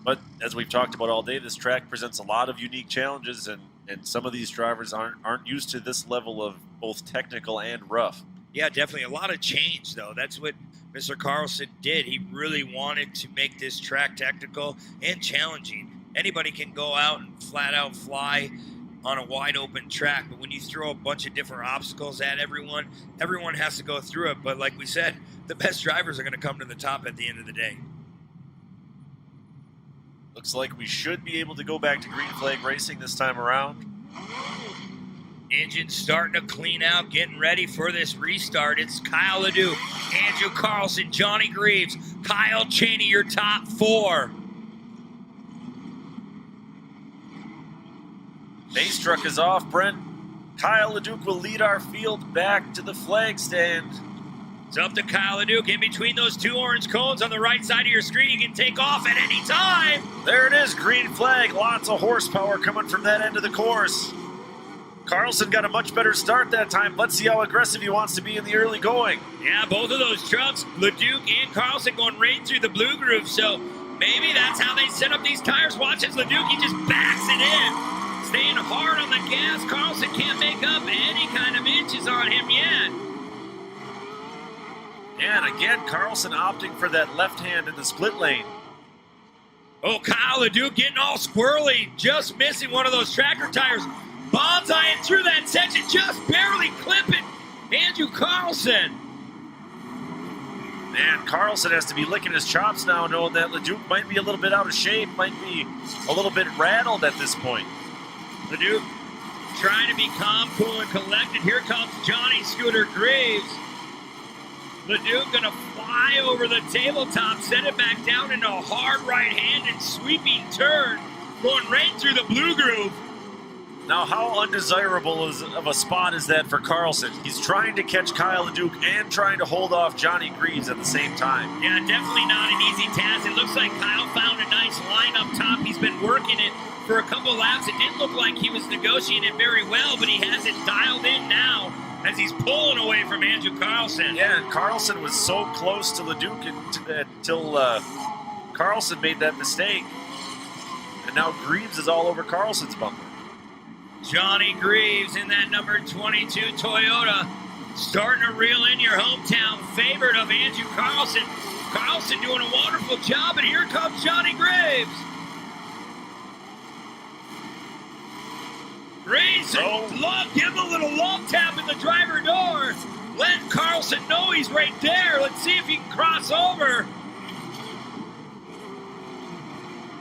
But as we've talked about all day, this track presents a lot of unique challenges, and some of these drivers aren't used to this level of both technical and rough. Yeah, definitely. A lot of change, though. That's what Mr. Carlson did. He really wanted to make this track technical and challenging. Anybody can go out and flat out fly on a wide open track, but when you throw a bunch of different obstacles at everyone has to go through it. But like we said, the best drivers are going to come to the top at the end of the day. Looks like we should be able to go back to green flag racing this time around. Engine starting to clean out, getting ready for this restart. It's Kyle LeDuc, Andrew Carlson, Johnny Greaves, Kyle Cheney, your top four. Base truck is off, Brent. Kyle LeDuc will lead our field back to the flag stand. It's up to Kyle LeDuc. In between those two orange cones on the right side of your screen, you can take off at any time. There it is, green flag. Lots of horsepower coming from that end of the course. Carlson got a much better start that time. Let's see how aggressive he wants to be in the early going. Yeah, both of those trucks, LeDuc and Carlson, going right through the blue groove. So maybe that's how they set up these tires. Watch as LeDuc, he just backs it in. Staying hard on the gas. Carlson can't make up any kind of inches on him yet. And again, Carlson opting for that left hand in the split lane. Oh, Kyle LeDuc getting all squirrely, just missing one of those tracker tires. Bonsaiing through that section, just barely clipping Andrew Carlson. Man, Carlson has to be licking his chops now, knowing that LeDuc might be a little bit out of shape, might be a little bit rattled at this point. LeDuc trying to be calm, cool, and collected. Here comes Johnny Scooter Greaves. LeDuc gonna fly over the tabletop, send it back down into a hard right-handed sweeping turn, going right through the blue groove. Now, how undesirable of a spot is that for Carlson? He's trying to catch Kyle LeDuc and trying to hold off Johnny Greaves at the same time. Yeah, definitely not an easy task. It looks like Kyle found a nice line up top. He's been working it for a couple laps. It didn't look like he was negotiating it very well, but he has it dialed in now as he's pulling away from Andrew Carlson. Yeah, and Carlson was so close to LeDuc until Carlson made that mistake. And now Greaves is all over Carlson's bumper. Johnny Greaves in that number 22 Toyota Starting to reel in your hometown favorite of Andrew Carlson. Carlson doing a wonderful job, and here comes Johnny Graves. Graves, give him a little love tap in the driver door. Let Carlson know he's right there. Let's see if he can cross over.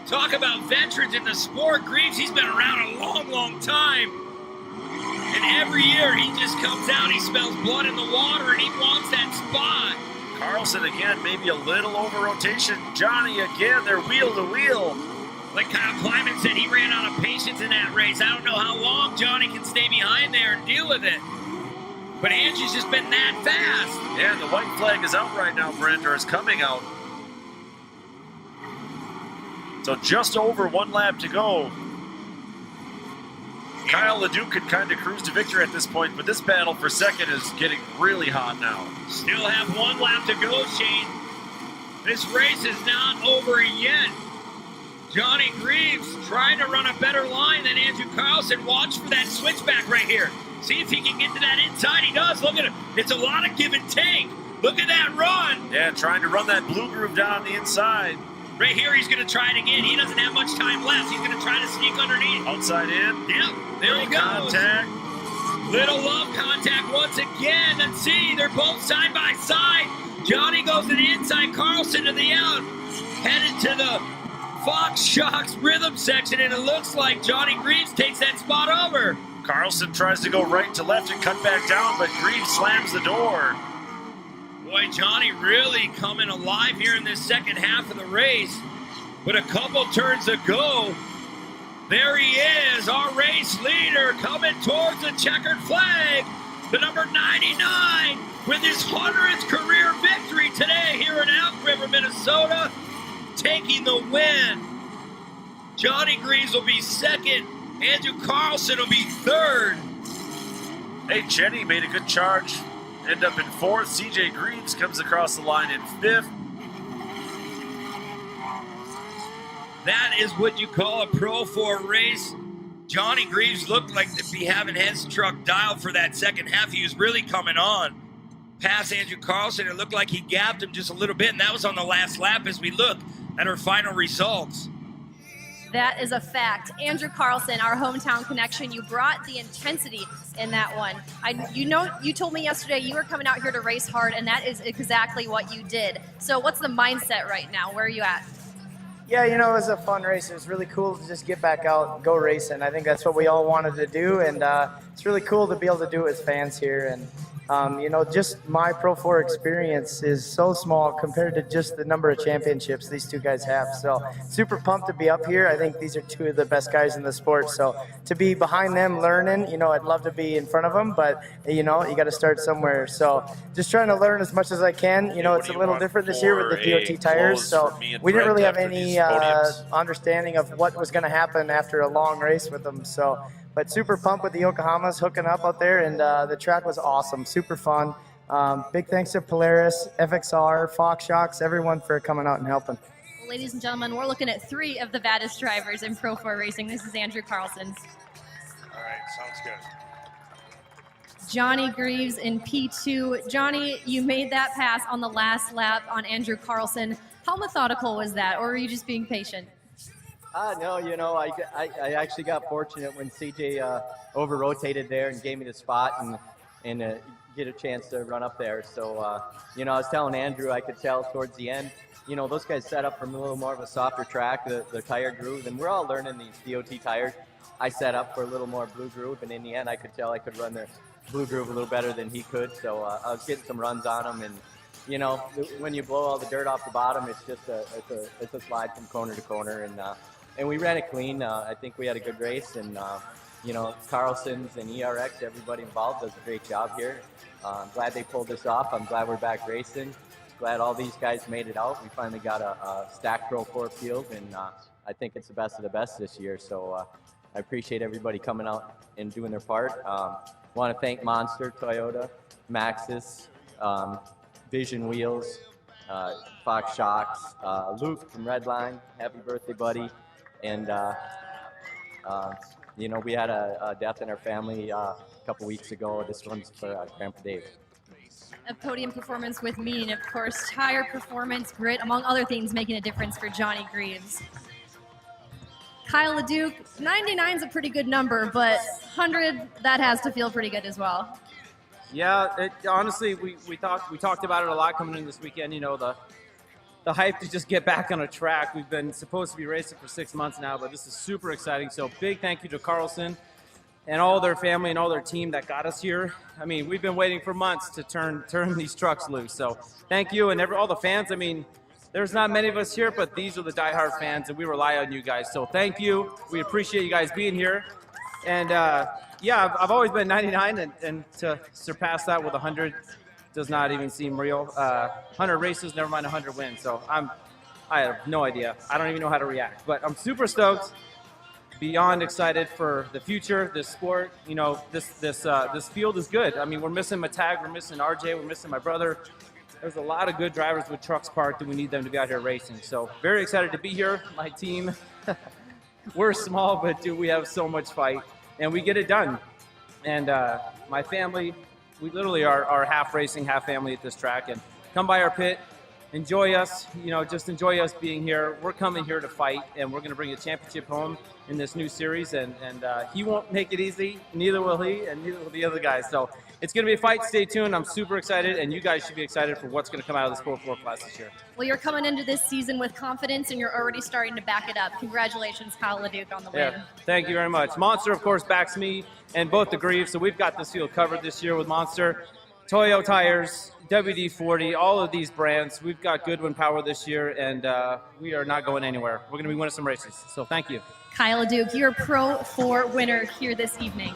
Talk about veterans in the sport. Greaves, he's been around a long, long time. And every year he just comes out, he smells blood in the water, and he wants that spot. Carlson again, maybe a little over rotation. Johnny again, they're wheel to wheel. Like Kyle Kleiman said, he ran out of patience in that race. I don't know how long Johnny can stay behind there and deal with it. But Angie's just been that fast. Yeah, the white flag is out right now, Brent, or is coming out. So just over 1 lap to go. Kyle LeDuc could kind of cruise to victory at this point, but this battle for second is getting really hot now. Still have 1 lap to go, Shane. This race is not over yet. Johnny Greaves trying to run a better line than Andrew Carlson. Watch for that switchback right here. See if he can get to that inside. He does. Look at it. It's a lot of give and take. Look at that run. Yeah, trying to run that blue groove down on the inside. Right here, he's going to try it again. He doesn't have much time left. He's going to try to sneak underneath. Outside in. Yep, there he goes. Contact. Little love contact once again. Let's see, they're both side by side. Johnny goes to the inside, Carlson to the out. Headed to the Fox Shocks rhythm section, and it looks like Johnny Greaves takes that spot over. Carlson tries to go right to left and cut back down, but Greaves slams the door. Boy, Johnny really coming alive here in this second half of the race. With a couple turns to go, there he is, our race leader, coming towards the checkered flag. The number 99 with his 100th career victory today here in Elk River, Minnesota, taking the win. Johnny Greaves will be second. Andrew Carlson will be third. Hey, Jenny made a good charge. End up in fourth. CJ Greaves comes across the line in fifth. That is what you call a Pro 4 race. Johnny Greaves looked like to be having his truck dialed for that second half. He was really coming on past Andrew Carlson. It looked like he gapped him just a little bit, and that was on the last lap as we look at our final results. That is a fact. Andrew Carlson, our hometown connection, you brought the intensity in that one. You told me yesterday you were coming out here to race hard, and that is exactly what you did. So what's the mindset right now? Where are you at? Yeah, it was a fun race. It was really cool to just get back out and go racing. I think that's what we all wanted to do, and it's really cool to be able to do it as fans here. And just my Pro 4 experience is so small compared to just the number of championships these two guys have. So super pumped to be up here. I think these are two of the best guys in the sport. So to be behind them learning, I'd love to be in front of them, but you got to start somewhere. So just trying to learn as much as I can. It's a little different this year with the DOT tires. So we didn't really have any understanding of what was going to happen after a long race with them. So. But super pumped with the Yokohamas hooking up out there, and the track was awesome, super fun. Big thanks to Polaris, FXR, Fox Shocks, everyone for coming out and helping. Well, ladies and gentlemen, we're looking at 3 of the baddest drivers in Pro 4 racing. This is Andrew Carlson. All right, sounds good. Johnny Greaves in P2. Johnny, you made that pass on the last lap on Andrew Carlson. How methodical was that, or were you just being patient? No, I actually got fortunate when CJ over-rotated there and gave me the spot and get a chance to run up there. So, I was telling Andrew, I could tell towards the end, those guys set up from a little more of a softer track, the tire groove, and we're all learning these DOT tires. I set up for a little more blue groove, and in the end, I could tell I could run the blue groove a little better than he could. So I was getting some runs on him, and when you blow all the dirt off the bottom, it's just it's a slide from corner to corner, and we ran it clean. I think we had a good race, and Carlson's and ERX, everybody involved does a great job here. I'm glad they pulled this off. I'm glad we're back racing. Glad all these guys made it out. We finally got a stacked Pro 4 field, and I think it's the best of the best this year. So I appreciate everybody coming out and doing their part. Want to thank Monster, Toyota, Maxxis, Vision Wheels, Fox Shocks, Luke from Redline. Happy birthday, buddy. And, we had a death in our family a couple weeks ago. This one's for Grandpa Dave. A podium performance with meaning, of course, tire performance, grit, among other things, making a difference for Johnny Greaves. Kyle LeDuc, 99 is a pretty good number, but 100, that has to feel pretty good as well. Yeah, honestly, we talked about it a lot coming in this weekend. You know, the hype to just get back on a track. We've been supposed to be racing for 6 months now, but this is super exciting. So big thank you to Carlson and all their family and all their team that got us here. I mean, we've been waiting for months to turn these trucks loose. So thank you, and all the fans. I mean, there's not many of us here, but these are the diehard fans, and we rely on you guys. So thank you. We appreciate you guys being here. And yeah, I've always been 99, and to surpass that with 100 does not even seem real. 100 races, never mind 100 wins. So I have no idea. I don't even know how to react. But I'm super stoked, beyond excited for the future, this sport. You know, this field is good. I mean, we're missing Matag, we're missing RJ, we're missing my brother. There's a lot of good drivers with trucks parked, and we need them to be out here racing. So very excited to be here. My team, we're small, but dude, we have so much fight, and we get it done. And my family, we literally are half racing, half family at this track. And come by our pit, enjoy us, you know, just enjoy us being here. We're coming here to fight, and we're going to bring a championship home in this new series. And he won't make it easy, neither will he, and neither will the other guys. So it's going to be a fight. Stay tuned. I'm super excited, and you guys should be excited for what's going to come out of this 4-4 class this year. Well, you're coming into this season with confidence, and you're already starting to back it up. Congratulations, Kyle LeDuc, on the win. Yeah, thank you very much. Monster, of course, backs me and both the Greaves, so we've got this field covered this year with Monster, Toyo Tires, WD-40, all of these brands. We've got Goodwin Power this year, and we are not going anywhere. We're going to be winning some races, so thank you. Kyle LeDuc, your Pro 4 winner here this evening.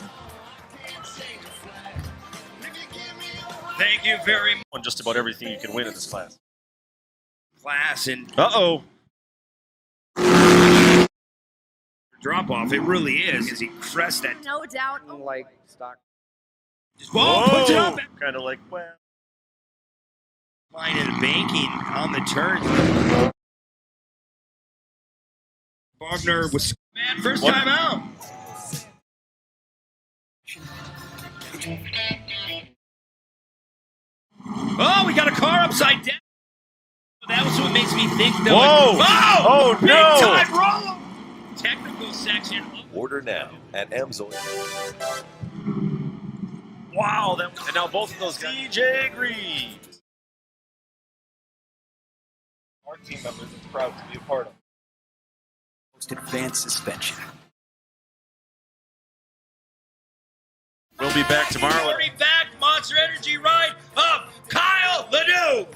Thank you very much. Won just about everything you can win in this class. And Uh-oh. drop off, it really is. As he crest that. No doubt. Like stock. Whoa, puts it up. Kind of like, well. Line and banking on the turn. Bogner was man first time out. Oh, we got a car upside down. That was what makes me think, though. Whoa! Oh, Oh, no! big time roll! Technical section. Order now at Amsoil. Wow, and now both of those guys. CJ Greaves. Our team members are proud to be a part of. Most advanced suspension. We'll be back tomorrow. Back, Monster Energy ride of Kyle LeDuc.